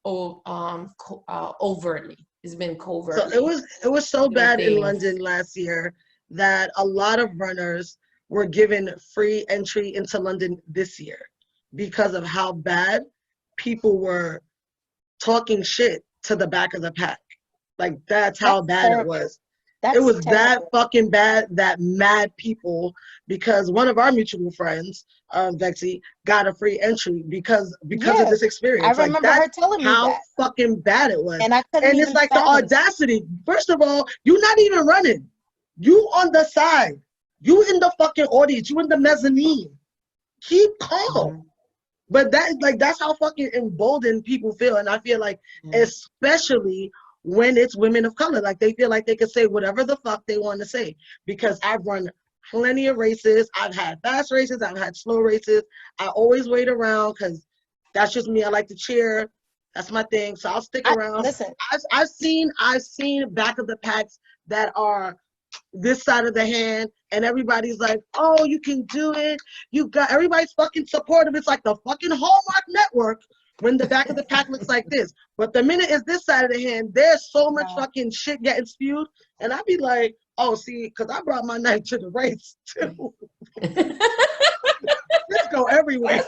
overtly. It's been covertly. So it was so bad in London last year that a lot of runners were given free entry into London this year because of how bad people were talking shit to the back of the pack. Like, that's how bad it was. It was that fucking bad that mad people, because one of our mutual friends, Vexy, got a free entry because of this experience. I remember her telling me how fucking bad it was. And it's like the audacity. First of all, you're not even running. You on the side. You in the fucking audience. You in the mezzanine. Keep calm. But that's how fucking emboldened people feel. And I feel like, especially when it's women of color, like they feel like they can say whatever the fuck they want to say. Because I've run plenty of races. I've had fast races. I've had slow races. I always wait around because that's just me. I like to cheer. That's my thing. So I'll stick around. Listen, I've seen back of the packs that are this side of the hand, and everybody's like, oh, you can do it. You got, everybody's fucking supportive. It's like the fucking Hallmark Network when the back of the pack looks like this. But the minute it's this side of the hand, there's so much fucking shit getting spewed. And I'd be like, oh, see, because I brought my knife to the race too. Let's go everywhere.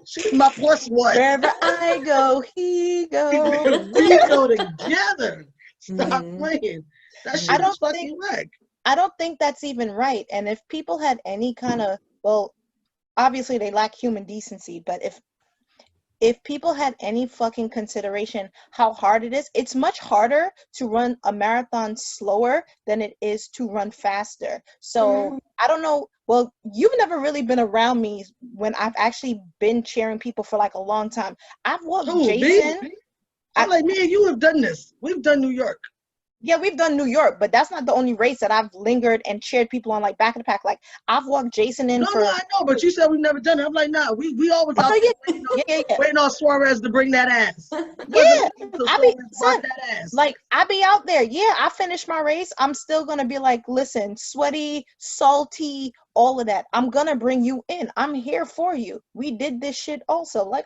She's my plus one. Wherever I go, he goes. We go together. Stop playing. That shit is fucking whack. I don't think that's even right. And if people had any kind of, well, obviously they lack human decency, but if people had any fucking consideration how hard it is, it's much harder to run a marathon slower than it is to run faster. So I don't know. Well, you've never really been around me when I've actually been cheering people for like a long time. I've walked Jason. I'm like, me and you have done this. We've done New York. Yeah, we've done New York, but that's not the only race that I've lingered and cheered people on, like back in the pack. Like I've walked Jason in for. No, I know, but you said we've never done it. I'm like, nah, we always out there waiting on Suarez to bring that ass. Yeah, I be out there. Yeah, I finished my race. I'm still gonna be like, listen, sweaty, salty, all of that. I'm gonna bring you in. I'm here for you. We did this shit also. Like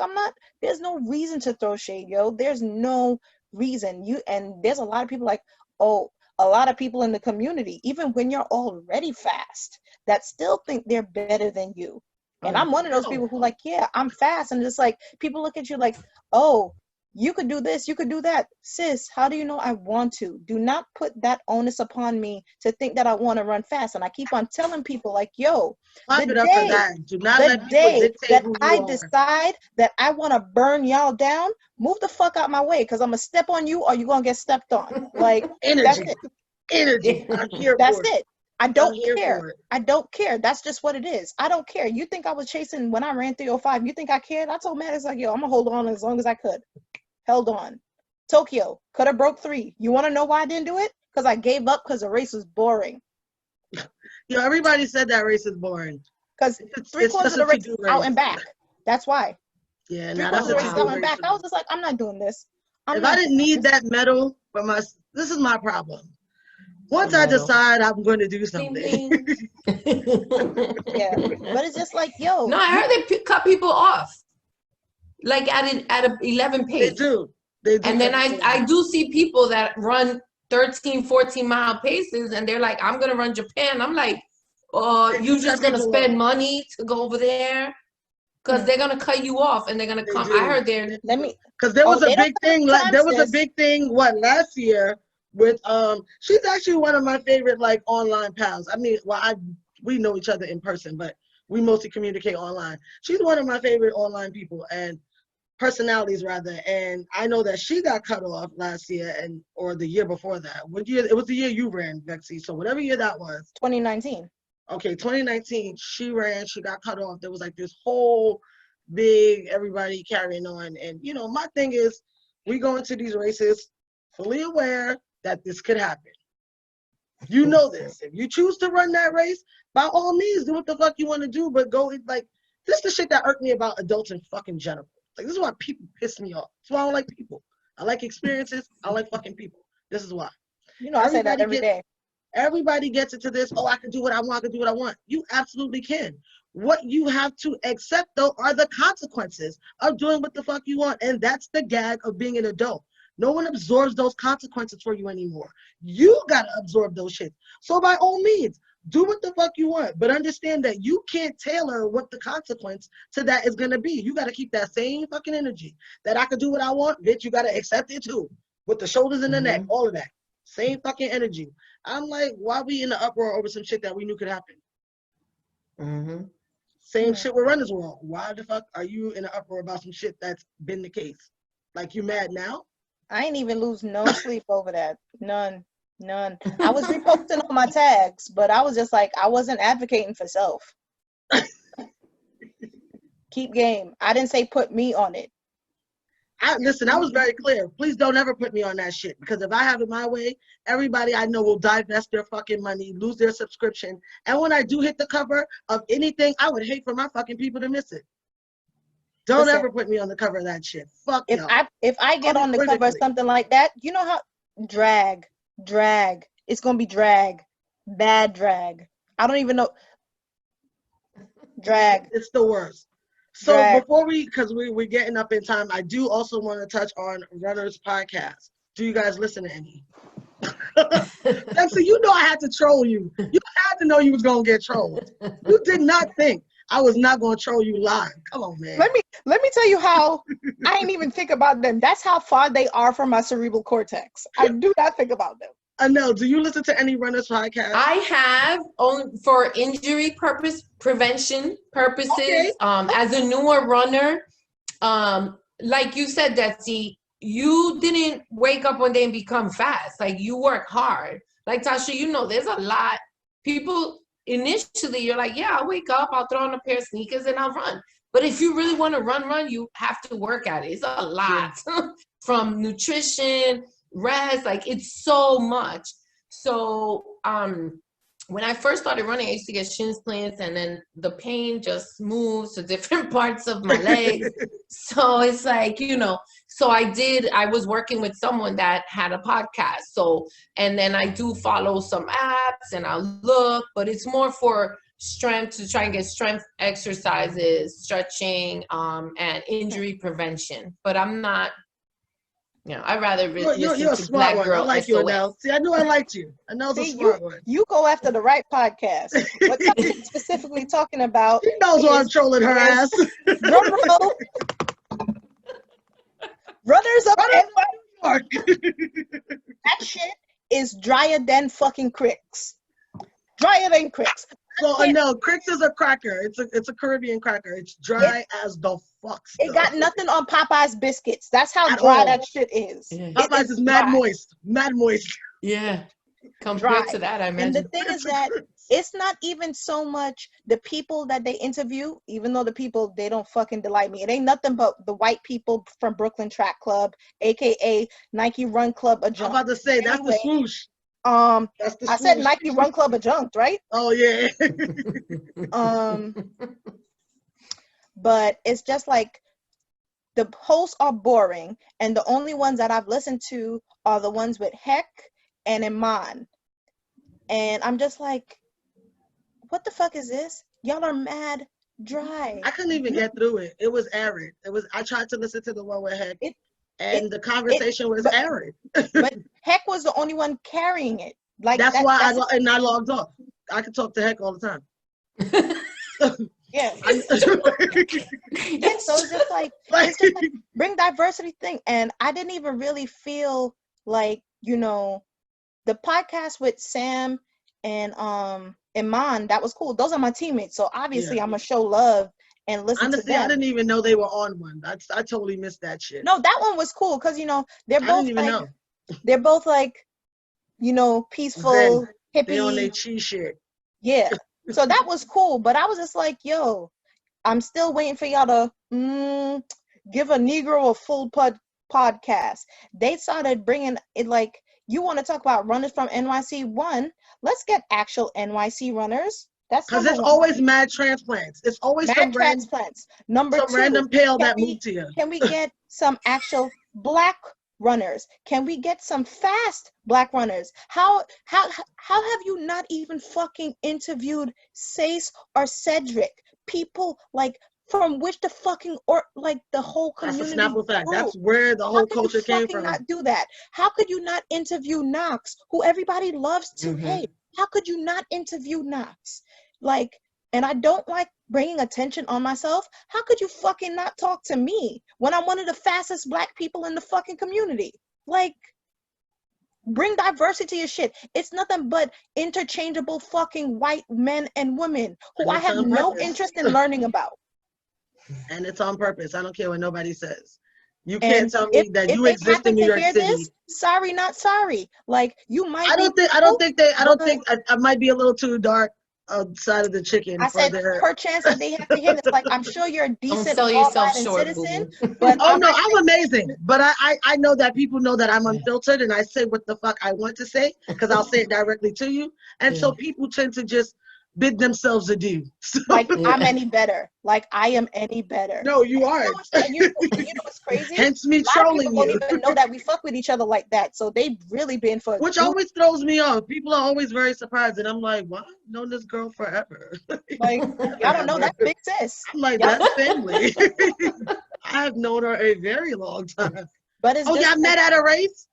there's no reason to throw shade, yo. There's no reason. And there's a lot of people like, oh, a lot of people in the community, even when you're already fast, that still think they're better than you. And I'm one of those people who like, yeah, I'm fast. And just like, people look at you like, oh, you could do this, you could do that. Sis, how do you know I want to? Do not put that onus upon me to think that I want to run fast. And I keep on telling people like, yo, the day that I decide that I want to burn y'all down, move the fuck out my way, because I'm going to step on you or you're going to get stepped on. Like, that's it. Energy. That's it. I don't care. I don't care. That's just what it is. I don't care. You think I was chasing when I ran 305? You think I cared? I told Maddox like, yo, I'm going to hold on as long as I could. Held on. Tokyo could have broke 3. You want to know why I didn't do it? Because I gave up because the race was boring. Yo, everybody said that race is boring. Because 3/4 of the race is out and back. That's why. Yeah, now that's the race out and back. I was just like, I'm not doing this. If I didn't need that medal for this is my problem. Once I decide I'm going to do something. Yeah, but it's just like, yo. No, I heard they cut people off. Like at an 11 pace. They do. And then I do see people that run 13, 14 mile paces and they're like, I'm going to run Japan. I'm like, you just going to spend money to go over there? Because they're going to cut you off and they're going to come. I heard they're. Because there was a big thing. Last year with, she's actually one of my favorite like online pals. I mean, we know each other in person, but we mostly communicate online. She's one of my favorite online people and personalities rather. And I know that she got cut off last year or the year before that. What year? It was the year you ran, Vexy. So whatever year that was. 2019. Okay, 2019. She ran. She got cut off. There was like this whole big everybody carrying on. And you know, my thing is, we go into these races fully aware that this could happen. You know this. If you choose to run that race, by all means, do what the fuck you want to do, but go like this is the shit that irked me about adults in fucking general. Like this is why people piss me off. That's why I don't like people. I like experiences. I like fucking people. This is why. You know, I say that every day. Everybody gets into this, oh, I can do what I want, I can do what I want. You absolutely can. What you have to accept, though, are the consequences of doing what the fuck you want. And that's the gag of being an adult. No one absorbs those consequences for you anymore. You got to absorb those shit. So by all means, do what the fuck you want. But understand that you can't tailor what the consequence to that is going to be. You got to keep that same fucking energy. That I can do what I want, bitch, you got to accept it too. With the shoulders and the neck, all of that. Same fucking energy. I'm like, why we in the uproar over some shit that we knew could happen? Same shit with Runner's World. Why the fuck are you in an uproar about some shit that's been the case? Like, you mad now? I ain't even lose no sleep over that. None. None. I was reposting all my tags, but I was just like, I wasn't advocating for self. Keep game. I didn't say put me on it. Listen, I was very clear. Please don't ever put me on that shit, because if I have it my way, everybody I know will divest their fucking money, lose their subscription. And when I do hit the cover of anything, I would hate for my fucking people to miss it. Don't Listen, ever put me on the cover of that shit. Fuck if y'all. if I get on the cover of something like that, you know how drag. It's gonna be drag. Bad drag. I don't even know. Drag. It's the worst. So Drag. before because we're getting up in time, I do also want to touch on Runners Podcast. Do you guys listen to any? Dempsey, you know I had to troll you. You had to know you was gonna get trolled. You did not think I was not gonna troll you live. Come on, man. Let me tell you how I didn't even think about them. That's how far they are from my cerebral cortex. I do not think about them. Anel, do you listen to any Runners Podcast? I have only for injury prevention purposes. Okay. As a newer runner, like you said, Detsy, you didn't wake up one day and become fast. Like, you work hard. Like, Tasha, you know, there's a lot. People initially, you're like, yeah, I'll wake up, I'll throw on a pair of sneakers and I'll run. But if you really want to run, you have to work at it. It's a lot. From nutrition, rest, like, it's so much. So when I first started running, I used to get shin splints, and then the pain just moves to different parts of my legs. So it's like, you know, so I was working with someone that had a podcast. So, and then I do follow some apps and I'll look, but it's more for strength, to try and get strength exercises, stretching, and injury prevention. But I'm not, you know, I'd rather listen you're a to smart Black one. Girl I like SOS. you, Anel. See, I knew I liked you. Anel's a smart one. You go after the right podcast. What I'm specifically talking about. She knows why I'm trolling her ass. Drum roll. Runners of NY York. That shit is drier than fucking Cricks. Drier than Cricks. So no, Cricks is a cracker. It's a Caribbean cracker. It's dry as the fuck. Still. It got nothing on Popeye's biscuits. That's how At dry all. that shit is. Yeah. Popeye's is mad moist. Mad moist. Yeah. Compared Dry. to that, I And imagine. the thing is that it's not even so much the people that they interview, even though the people, they don't fucking delight me. It ain't nothing but the white people from Brooklyn Track Club, aka Nike Run Club I'm Adjunct. about to say that's the swoosh. That's the I said swoosh. Nike Run Club Adjunct, right? Oh yeah. But it's just like the hosts are boring, and the only ones that I've listened to are the ones with Heck and Iman. And I'm just like, what the fuck is this? Y'all are mad dry. I couldn't even get through it. It was arid. I tried to listen to the one with Heck, and the conversation was arid. But Heck was the only one carrying it. Like that's why I logged off. I could talk to Heck all the time. Yeah. It's So it's just like bring diversity thing. And I didn't even really feel like, you know, the podcast with Sam and Iman, that was cool. Those are my teammates. So obviously I'm gonna show love and listen to them. I didn't even know they were on one. I totally missed that shit. No, that one was cool because, you know, they're both I didn't even like know. they're both like, you know, peaceful, hippie. They on their chi shit. Yeah. So that was cool. But I was just like, yo, I'm still waiting for y'all to give a Negro a full podcast. They started bringing it like, you want to talk about runners from NYC? Let's get actual NYC runners. That's because it's always mad transplants. It's always mad transplants. Number two, random pale that moved here. Can we get some actual Black runners? Can we get some fast Black runners? How have you not even fucking interviewed Sace or Cedric? People like from which the fucking like the whole community. That's a Snapple fact. grew. That's where the whole culture came from. Not do that. How could you not interview Knox, who everybody loves to hate? How could you not interview Knox? Like, and I don't like bringing attention on myself. How could you fucking not talk to me when I'm one of the fastest Black people in the fucking community? Like, bring diversity to your shit. It's nothing but interchangeable fucking white men and women who I have no interest in learning about. And it's on purpose. I don't care what nobody says. You can't tell me that if you they exist in happen New to York hear City. this, sorry, not sorry. Like, you might I be don't think I might be a little too dark side of the chicken I for said, their. per chance that they have to hear this, like, I'm sure you're a Don't decent, sell yourself law-abiding short, citizen, boo. but Oh I'm no, not I'm amazing. But I know that people know that I'm unfiltered and I say what the fuck I want to say because I'll say it directly to you. And so people tend to just bid themselves adieu. So, like I'm any better. Like, I am any better. no, you aren't. You know what's crazy? Hence me A lot of trolling people don't you. even know that we fuck with each other like that. So they really been for Which always throws me off. People are always very surprised, and I'm like, "What? I've known this girl forever." like, y'all don't know that big sis. I'm like, Y'all- "That's family." I've known her a very long time. but it's Oh, just y'all met at a race?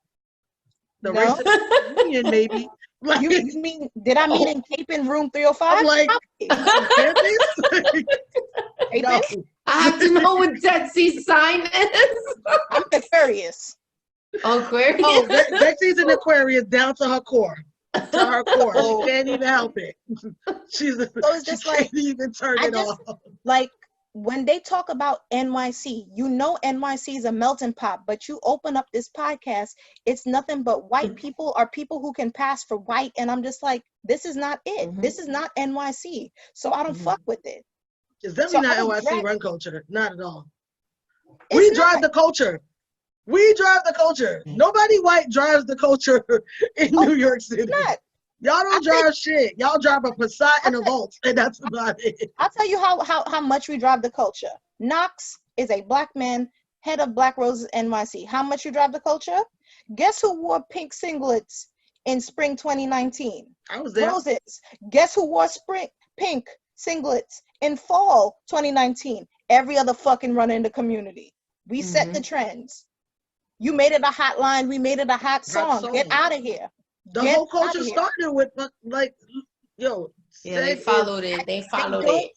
The race no. of the union, maybe. Like, You mean, did I meet in Capon room 305? I'm like, on campus? No. I have to know what Dead Sea sign is. I'm Aquarius. Aquarius. Oh, Bexy's an Aquarius down to her core. To her core. Oh. She can't even help it. She it's just can't like, even turn I it just- off. Like, when they talk about NYC, you know NYC is a melting pot, but you open up this podcast, it's nothing but white people or people who can pass for white, and I'm just like, this is not it. This is not NYC, so I don't fuck with it. It's definitely So not NYC run culture. Not at all. It's We not. drive the culture. We drive the culture. Nobody white drives the culture in New York City. Not. Y'all don't drive shit. Y'all drive a Passat and a Volt, and that's about it. I'll tell you how much we drive the culture. Knox is a black man, head of Black Roses NYC. How much you drive the culture? Guess who wore pink singlets in spring 2019? I was there. Roses. Guess who wore pink singlets in fall 2019? Every other fucking runner in the community. We set the trends. You made it a hot line. We made it a hot song. Get out of here. The whole culture started with, like, yo. Yeah, they followed it. They followed it.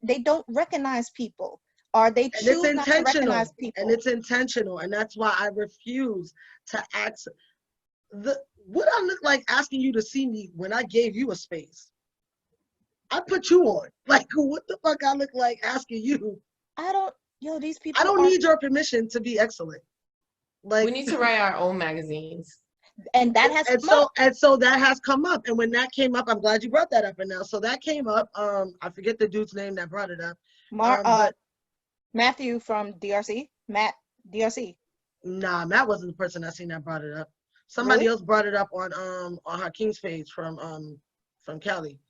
They don't recognize people, or they choose not to recognize people. And it's intentional, and that's why I refuse to ask. What I look like asking you to see me when I gave you a space? I put you on. Like, what the fuck I look like asking you? These people. I don't need your permission to be excellent. Like, we need to write our own magazines. And that has come up. And so that has come up. And when that came up, I'm glad you brought that up. And now, so that came up. I forget the dude's name that brought it up. Matthew from DRC. Matt DRC. Nah, Matt wasn't the person I seen that brought it up. Somebody else brought it up on Hakeem's page from Cali.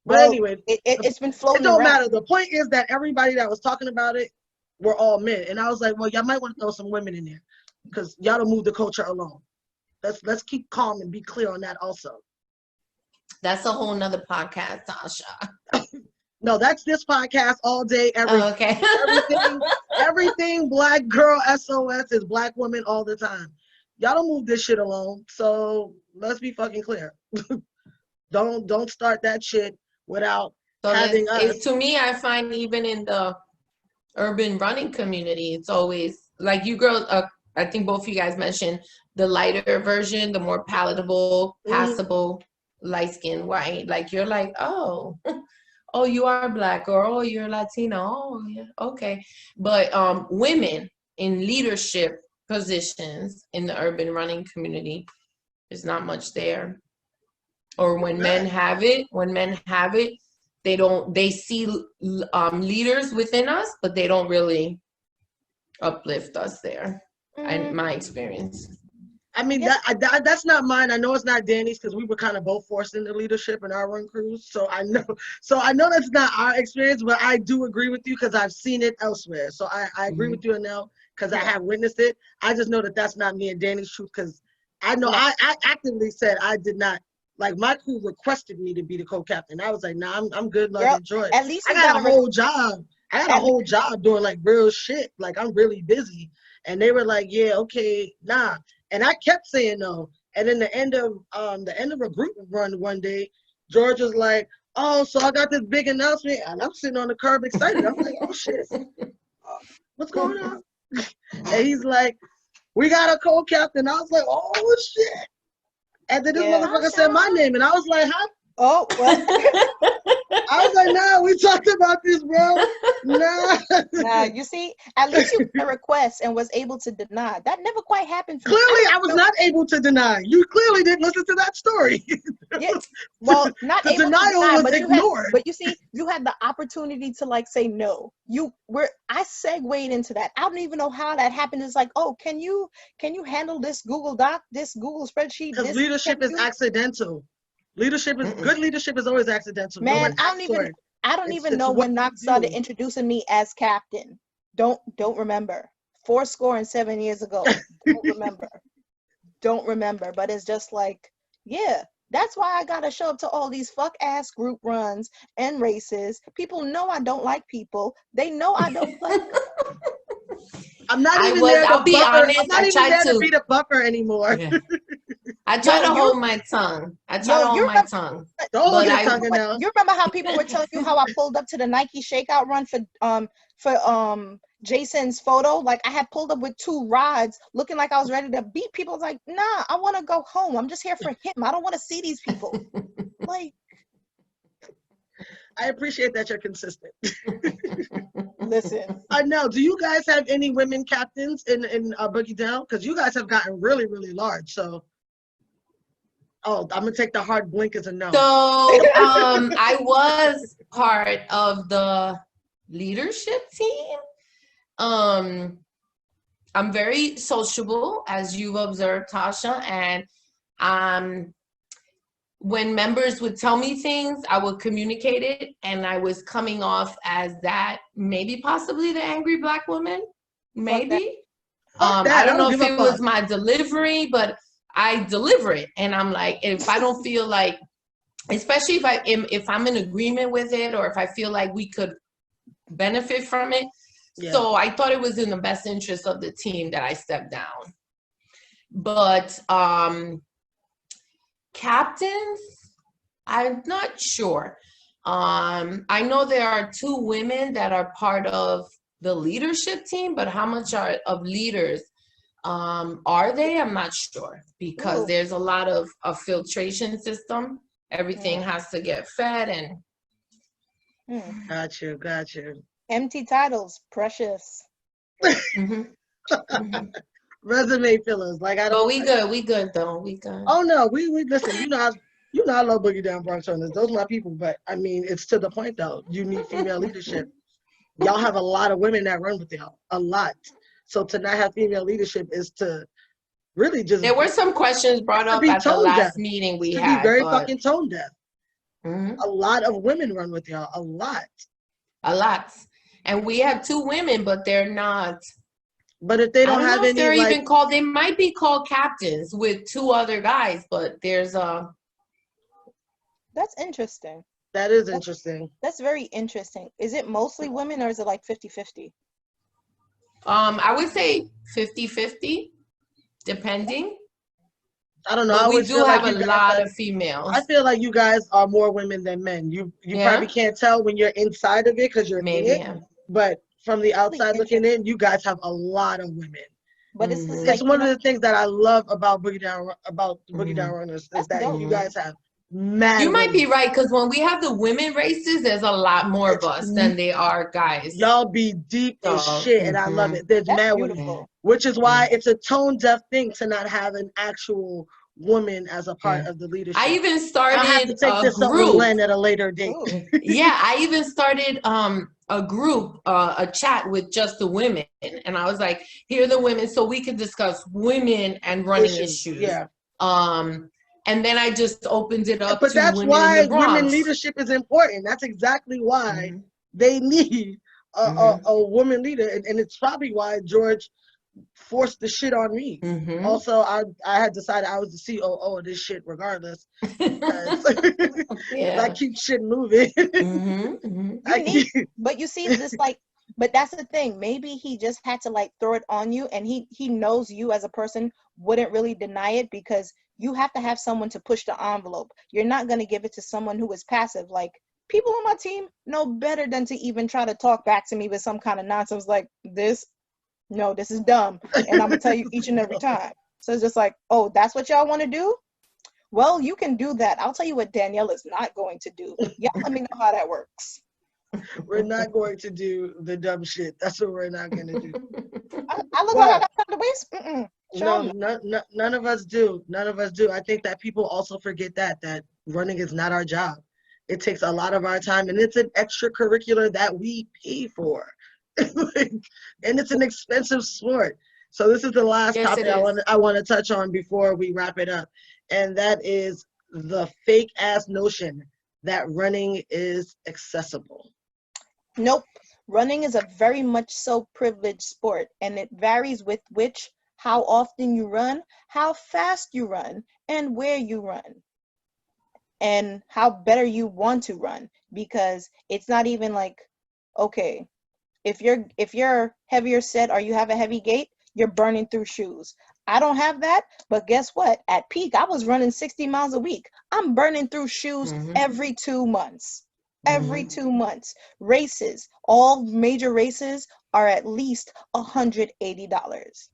But anyway, it's been floating. It don't around. matter. The point is that everybody that was talking about it were all men, and I was like, well, y'all might want to throw some women in there because y'all don't move the culture alone. Let's keep calm and be clear on that also. That's a whole nother podcast, Tasha. No, that's this podcast all day, every day. Okay. everything Black Girl SOS is Black women all the time. Y'all don't move this shit alone. So let's be fucking clear. Don't start that shit without having us. To me, I find even in the urban running community, it's always like you girls. I think both of you guys mentioned the lighter version, the more palatable, passable, light skin, white. Like you're like, oh, you are Black, or oh, you're Latino. Oh, yeah, okay. But women in leadership positions in the urban running community, there's not much there. Or when men have it, they see leaders within us, but they don't really uplift us there. In my experience. I mean, that's not mine. I know it's not Danny's because we were kind of both forced into leadership in our run crews. So I know that's not our experience, but I do agree with you because I've seen it elsewhere. So I agree with you, Anel, because I have witnessed it. I just know that that's not me and Danny's truth because I know I actively said I did not. Like, my crew requested me to be the co-captain. I was like, nah, I'm good, love, and joy. At least I got a whole job. I got a whole job doing like real shit. Like, I'm really busy. And they were like, yeah, okay, nah. And I kept saying no. And then the end of a group run one day, George was like, oh, so I got this big announcement. And I'm sitting on the curb excited. I'm like, oh shit, what's going on? And he's like, we got a co-captain. I was like, oh shit. And then this motherfucker said my name, and I was like, huh? Oh, what? I was like, nah, we talked about this, bro. Nah. Nah, you see, at least you got a request and was able to deny. That never quite happened for me. Clearly, I was not able to deny. You clearly didn't listen to that story. Yeah, well, not The able to denial deny, was but ignored. but you see, you had the opportunity to like say no. I segued into that. I don't even know how that happened. It's like, oh, can you handle this Google Doc, this Google spreadsheet? Because This leadership is accidental. Good leadership is always accidental. No man, one asks for it. I don't even It's know what when Knox you started do. introducing me as captain. Don't remember. 7 years ago. Don't remember. Don't remember. But it's just like, yeah, that's why I gotta show up to all these fuck ass group runs and races. People know I don't like people. They know I don't like. I'm not even there to I'll be buffer. honest, I'm not I even tried there to to. be the buffer anymore. Yeah. I try to Yo, hold my tongue. you remember, Tongue. Don't hold But your I tongue now. you remember how people were telling you how I pulled up to the Nike shakeout run for Jason's photo? Like I had pulled up with 2 rods looking like I was ready to beat people. I was like, nah, I want to go home. I'm just here for him. I don't want to see these people. Like, I appreciate that you're consistent. listen. I know. Do you guys have any women captains in Boogie Down? Because you guys have gotten really, really large. So, I'm gonna take the hard blink as a no. So I was part of the leadership team. I'm very sociable, as you've observed, Tasha, and when members would tell me things, I would communicate it, and I was coming off as that, maybe possibly the angry Black woman, maybe. I don't know if it was my delivery, but I deliver it, and I'm like, if I don't feel like, especially if I'm in agreement with it, or if I feel like we could benefit from it. Yeah. So I thought it was in the best interest of the team that I stepped down. But captains, I'm not sure. I know there are 2 women that are part of the leadership team, but how much of leaders are they? I'm not sure, because there's a lot of a filtration system. Everything has to get fed and. Got you. Empty titles, precious. Resume fillers, like I don't. But we good though. We good. Oh no, we listen. You know I love Boogie Down Bronx Runners. Those are my people. But I mean, it's to the point though. You need female leadership. Y'all have a lot of women that run with y'all, a lot. So to not have female leadership is to really just. There were some questions brought up at the last meeting we had. To be very fucking tone deaf. A lot of women run with y'all, a lot. And we have 2 women, but they're not. But if they don't have any, they're even called. They might be called captains with 2 other guys, but there's a. That's interesting. That is interesting. That's very interesting. Is it mostly women, or is it like 50-50? I would say 50-50, depending. I don't know. But we do have a lot of females. I feel like you guys are more women than men. You probably can't tell when you're inside of it because you're in it. But from the outside looking in, you guys have a lot of women. But it's one of the things that I love about Boogie Down Runners is that you guys have mad. You might be right, because when we have the women races, there's a lot more of us than they are guys. Y'all be deep as shit, and I love it. There's mad women, which is why it's a tone deaf thing to not have an actual woman as a part of the leadership. I even started I have to take this up with Len at a later date. Yeah, I even started a group, a chat with just the women, and I was like, here are the women, so we could discuss women and running issues. Yeah. And then I just opened it up. But that's why women leadership is important. That's exactly why they need a woman leader, and it's probably why George forced the shit on me. Also, I had decided I was the COO of this shit regardless. I keep shit moving. But you see, this but that's the thing. Maybe he just had to like throw it on you, and he knows you as a person wouldn't really deny it, because you have to have someone to push the envelope. You're not going to give it to someone who is passive. Like, people on my team know better than to even try to talk back to me with some kind of nonsense like this. No, this is dumb. And I'm going to tell you each and every time. So it's just like, oh, that's what y'all want to do? Well, you can do that. I'll tell you what Danielle is not going to do. Yeah, let me know how that works. We're not going to do the dumb shit. That's what we're not going to do. I look like I But got time to waste. no, Show me. none of us do. None of us do. I think that people also forget that running is not our job. It takes a lot of our time, and it's an extracurricular that we pay for. Like, and it's an expensive sport. So this is the last Yes, topic it is. I want to touch on before we wrap it up, and that is the fake ass notion that running is accessible. Nope. Running is a very much so privileged sport, and it varies with which, how often you run, how fast you run, and where you run, and how better you want to run. Because it's not even like, okay, if you're heavier set or you have a heavy gait, you're burning through shoes. I don't have that, but guess what? At peak, I was running 60 miles a week. I'm burning through shoes Mm-hmm. every 2 months. Every Mm-hmm. 2 months. Races, all major races are at least $180.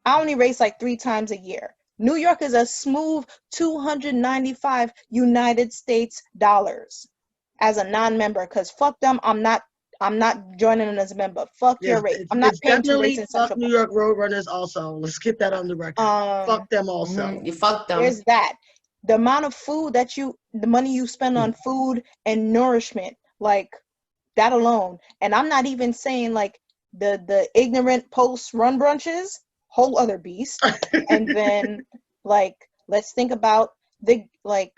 I only race like 3 times a year. New York is a smooth 295 United States dollars as a non-member, because fuck them, I'm not joining in as a member. Fuck Yes, your race. I'm not it's paying to race definitely in fuck Central New Park. York Roadrunners also. Let's get that on the record. Um, Fuck them also. Mm-hmm. You fucked them. there's that. The amount of food the money you spend on food and nourishment, like that alone. And I'm not even saying like the ignorant post run brunches, whole other beast. And then like let's think about the like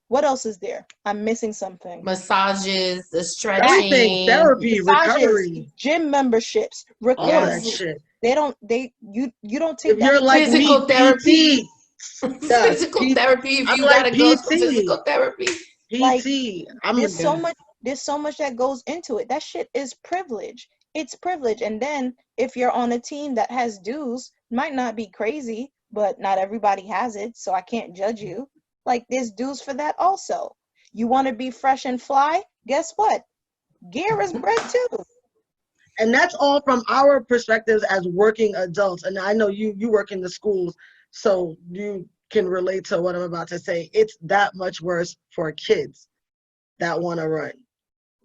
what else is there? I'm missing something. Massages, the Everything, stretching. therapy, Massages, recovery, gym memberships, all that Yes. shit. you don't If take that you're into like me, Physical therapy. PT. Yes, Physical therapy. If I'm you like gotta go to PT. physical therapy. like PT. I'm there's so much that goes into it. That shit is privilege. It's privilege. And then if you're on a team that has dues, might not be crazy, but not everybody has it, so I can't judge you. Like there's dues for that also. You want to be fresh and fly? Guess what? Gear is bread too. and that's all from our perspectives as working adults. And I know you work in the schools, so you can relate to what I'm about to say. It's that much worse for kids that want to run,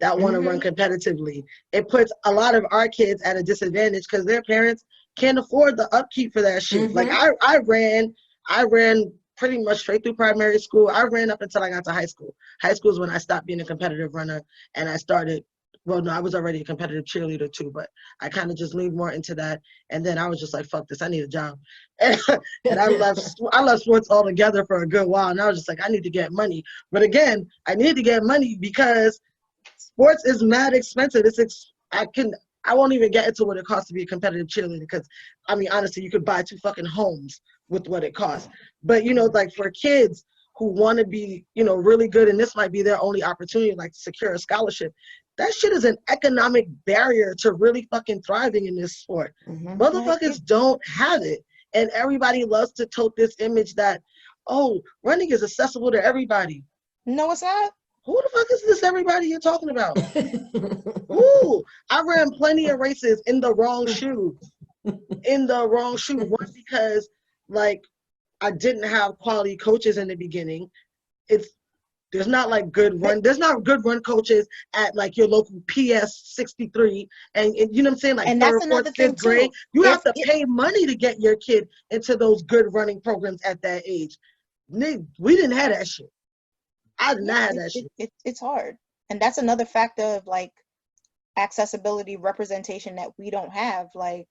that want to run Mm-hmm. competitively. It puts a lot of our kids at a disadvantage because their parents can't afford the upkeep for that shit. Like Mm-hmm. I ran pretty much straight through primary school. I ran up until I got to high school. High school is when I stopped being a competitive runner and I started. Well, no, I was already a competitive cheerleader too, but I kind of just leaned more into that. And then I was just like, fuck this, I need a job. And I left sports altogether for a good while. And I was just like, I need to get money. But again, I need to get money because sports is mad expensive. I won't even get into what it costs to be a competitive cheerleader because I mean honestly you could buy 2 fucking homes with what it costs. But like for kids who want to be, really good and this might be their only opportunity like to secure a scholarship, that shit is an economic barrier to really fucking thriving in this sport. Mm-hmm. Motherfuckers don't have it. And everybody loves to tote this image that, oh, running is accessible to everybody. No, it's not. Who the fuck is this everybody you're talking about? Ooh, I ran plenty of races in the wrong shoe. In the wrong shoe. One, because like I didn't have quality coaches in the beginning. There's not good run coaches at like your local PS 63 and you know what I'm saying, like And third, that's fourth, another thing fifth grade. too. You have If to it, pay money to get your kid into those good running programs at that age. We didn't have that shit. I did not yeah, have that shit. it's hard. And that's another factor of like accessibility representation that we don't have. Like,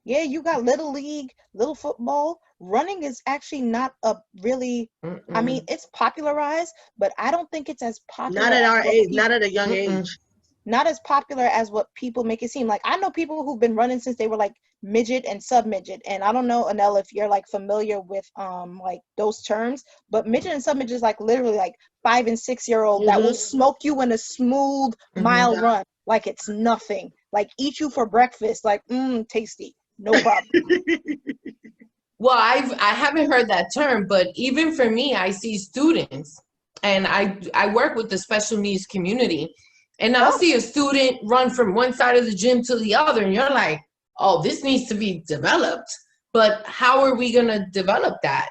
yeah, you got little league, little football. Running is actually not a really, I mean, Mm-mm. it's popularized, but I don't think it's as Not popular at as our what age, people, not at a young Mm-mm. age. not as popular as what people make it seem. Like I know people who've been running since they were like midget and sub midget, and I don't know, Anel, if you're like familiar with like those terms, but midget and sub midget is like literally like 5 and 6 year old that will Mm-hmm. smoke you in a smooth Mm-hmm. mile run like it's nothing, like eat you for breakfast, like tasty, no problem. Well, I haven't heard that term, but even for me, I see students, and I work with the special needs community, and I'll Oh, see a student run from one side of the gym to the other, and you're like, oh, this needs to be developed. But how are we gonna develop that?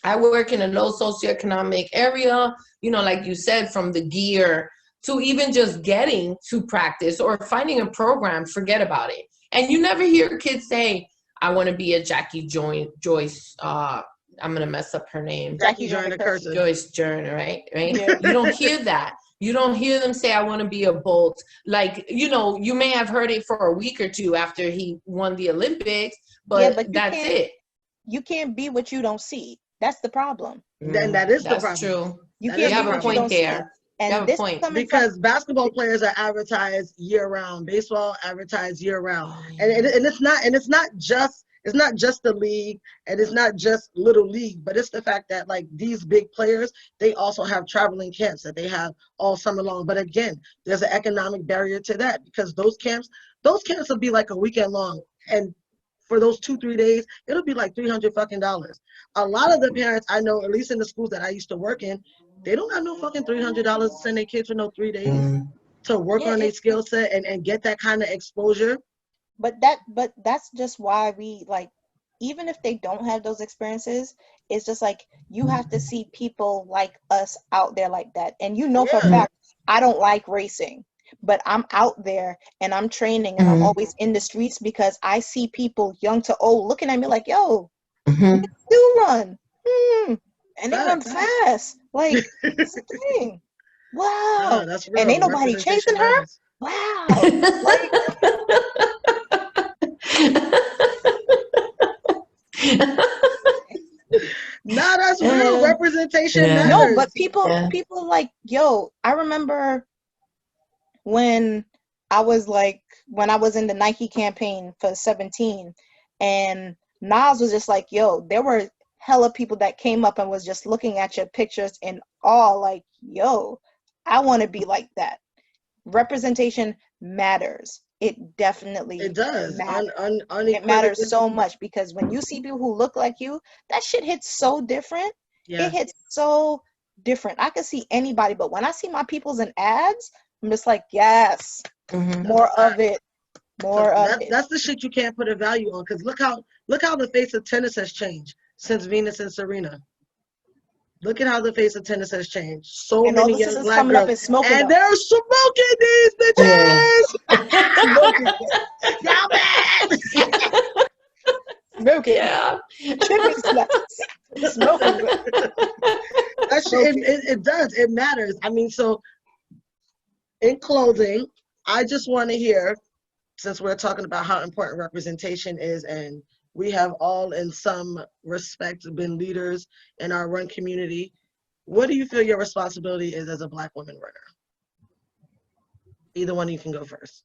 I work in a low socioeconomic area, you know, like you said, from the gear to even just getting to practice or finding a program, forget about it. And you never hear kids say, I want to be a Joyce, I'm going to mess up her name. Jackie Joyner Curtis. Joyce Joyner, right? Yeah. You don't hear that. You don't hear them say, I want to be a Bolt. Like, you know, you may have heard it for a week or two after he won the Olympics, but that's it. You can't be what you don't see. That's the problem. Then that is the That's problem. true. You That can't is You be have a what you point don't there. see. And You have a this point. coming Because basketball players are advertised year round, baseball advertised year round, and it's not just the league, and it's not just little league, but it's the fact that like these big players, they also have traveling camps that they have all summer long. But again, there's an economic barrier to that, because those camps will be like a weekend long, and for those 2-3 days, it'll be like $300 A lot of the parents I know, at least in the schools that I used to work in, they don't have no fucking $300 to send their kids for no 3 days to work on their skill set and get that kind of exposure. But that's just why we like, even if they don't have those experiences, it's just like you have to see people like us out there like that. And you know, for a fact, I don't like racing, but I'm out there and I'm training and I'm always in the streets because I see people young to old looking at me like, yo, you do run. And they run fast. Like, it's a thing. Wow. Yeah, that's real. And ain't nobody chasing her. Matters. Wow. Like, nah, that's real. Representation matters. no, but people like, yo, I remember when I was in the Nike campaign for 17, and Nas was just like, yo, there were hella people that came up and was just looking at your pictures in awe, like, yo, I want to be like that. Representation matters. It definitely does. matters. It matters so much, because when you see people who look like you, that shit hits so different. Yeah. It hits so different. I can see anybody, but when I see my people's in ads, I'm just like, yes, more of it. That's the shit you can't put a value on, because look how the face of tennis has changed since Venus and Serena. Look at how the face of tennis has changed. So and many young black girls, and smoking, and they're smoking these bitches. smoking, Y'all bad. smoking, Yeah. chippy slaps, smoking. That shit, it does. It matters. I mean, so in closing, I just want to hear, since we're talking about how important representation is, and we have all in some respect been leaders in our run community, what do you feel your responsibility is as a Black woman runner? Either one of you can go first.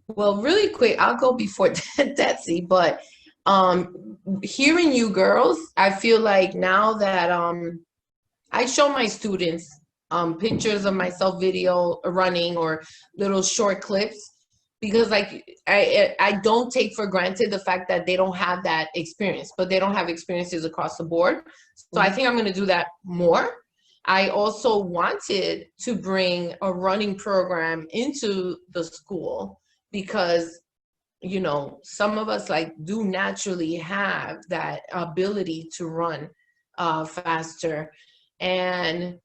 Well, really quick, I'll go before Detsy, but hearing you girls, I feel like now that I show my students pictures of myself video running or little short clips, because like I don't take for granted the fact that they don't have that experience, but they don't have experiences across the board. So I think I'm going to do that more. I also wanted to bring a running program into the school, because you know, some of us like do naturally have that ability to run faster, and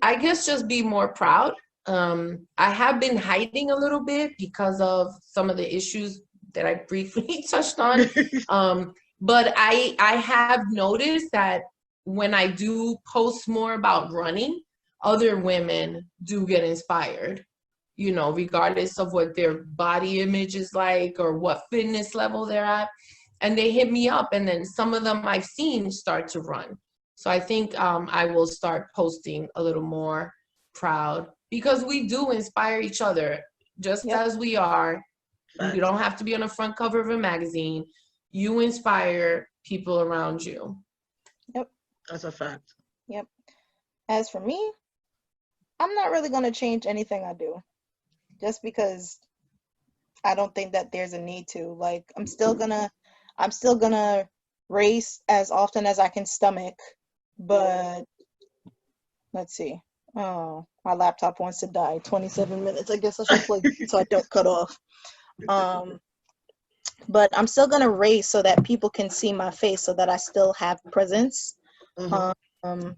I guess just be more proud. I have been hiding a little bit because of some of the issues that I briefly touched on. But I have noticed that when I do post more about running, other women do get inspired, you know, regardless of what their body image is like or what fitness level they're at. And they hit me up, and then some of them I've seen start to run. So I think I will start posting a little more proud, because we do inspire each other just as we are. You don't have to be on the front cover of a magazine. You inspire people around you. Yep. That's a fact. Yep. As for me, I'm not really going to change anything I do, just because I don't think that there's a need to. Like, I'm still gonna race as often as I can stomach, but let's see. Oh, my laptop wants to die. 27 minutes. I guess I should play so I don't cut off. but I'm still gonna race so that people can see my face, so that I still have presence. Mhm. Um,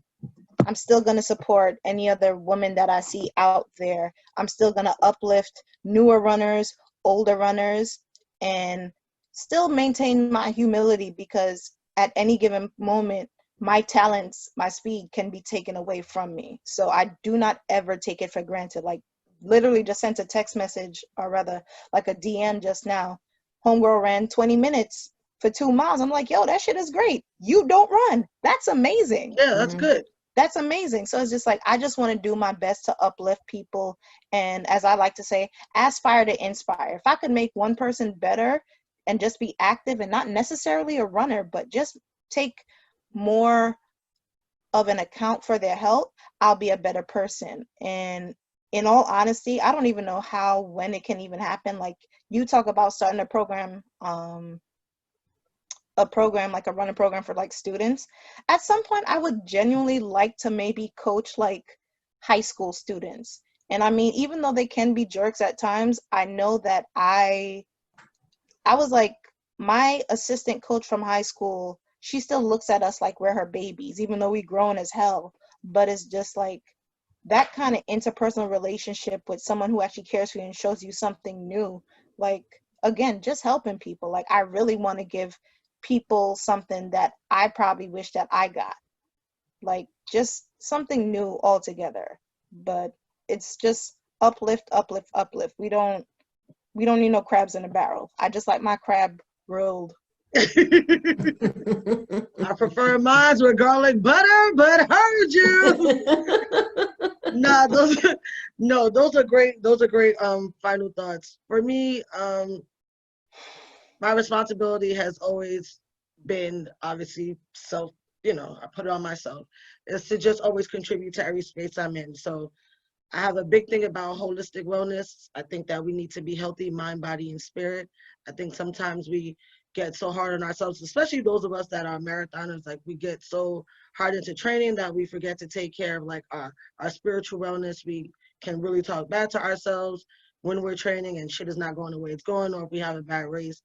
I'm still gonna support any other woman that I see out there. I'm still gonna uplift newer runners, older runners, and still maintain my humility, because at any given moment, my talents, my speed can be taken away from me. So I do not ever take it for granted. Like, literally just sent a text message, or rather like a DM just now. Homegirl ran 20 minutes for 2 miles. I'm like, yo, that shit is great. You don't run. That's amazing. Yeah, that's good. That's amazing. So it's just like, I just want to do my best to uplift people. And as I like to say, aspire to inspire. If I could make one person better and just be active and not necessarily a runner, but just take more of an account for their health, I'll be a better person. And in all honesty, I don't even know how, when it can even happen. Like, you talk about starting a program like a running program for like students. At some point, I would genuinely like to maybe coach like high school students. And I mean, even though they can be jerks at times, I know that I was like, my assistant coach from high school, she still looks at us like we're her babies, even though we grown as hell. But it's just like that kind of interpersonal relationship with someone who actually cares for you and shows you something new. Like, again, just helping people. Like, I really want to give people something that I probably wish that I got. Like, just something new altogether. But it's just uplift, uplift, uplift. We don't need no crabs in a barrel. I just like my crab grilled. I prefer mine with garlic butter, but heard you. Nah, those are great. Those are great final thoughts. For me, my responsibility has always been obviously self, I put it on myself, is to just always contribute to every space I'm in. So I have a big thing about holistic wellness. I think that we need to be healthy, mind, body, and spirit. I think sometimes we get so hard on ourselves, especially those of us that are marathoners. Like, we get so hard into training that we forget to take care of like our spiritual wellness. We can really talk back to ourselves when we're training and shit is not going the way it's going, or if we have a bad race.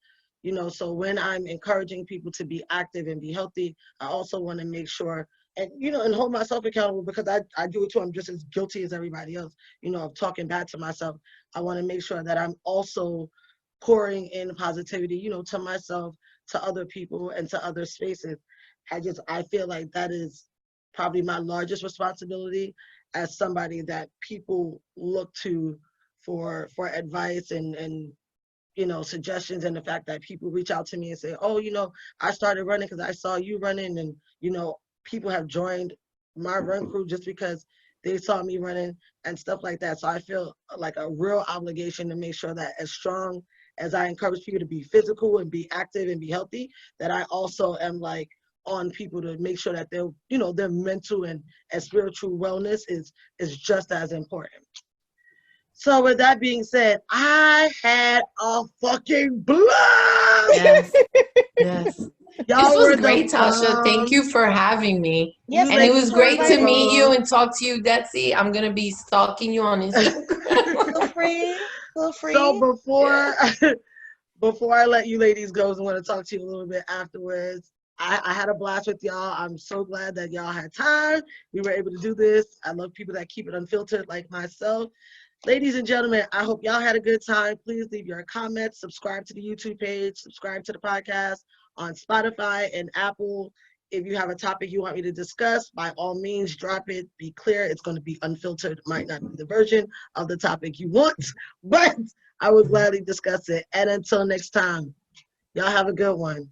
So when I'm encouraging people to be active and be healthy, I also want to make sure and hold myself accountable, because I do it too. I'm just as guilty as everybody else, of talking back to myself. I want to make sure that I'm also pouring in positivity, to myself, to other people, and to other spaces. I feel like that is probably my largest responsibility as somebody that people look to for advice and suggestions, and the fact that people reach out to me and say, oh, I started running because I saw you running, and, people have joined my run crew just because they saw me running and stuff like that. So I feel like a real obligation to make sure that as strong as I encourage people to be physical and be active and be healthy, that I also am like on people to make sure that their mental and spiritual wellness is just as important. So with that being said, I had a fucking blast. Yes. Yes. Y'all This were was the great, Tasha. Thank bomb. you for having me. Yes, And it thank ladies you was for were great the to inviting meet you me. and talk to you, Detsy. I'm going to be stalking you on Instagram. Feel free. Feel So free. before Yeah. before I let you ladies go, I want to talk to you a little bit afterwards. I had a blast with y'all. I'm so glad that y'all had time. We were able to do this. I love people that keep it unfiltered like myself. Ladies and gentlemen, I hope y'all had a good time. Please leave your comments, subscribe to the YouTube page, subscribe to the podcast on Spotify and Apple. If you have a topic you want me to discuss, by all means, drop it. Be clear, it's going to be unfiltered. It might not be the version of the topic you want, but I would gladly discuss it. And until next time, y'all have a good one.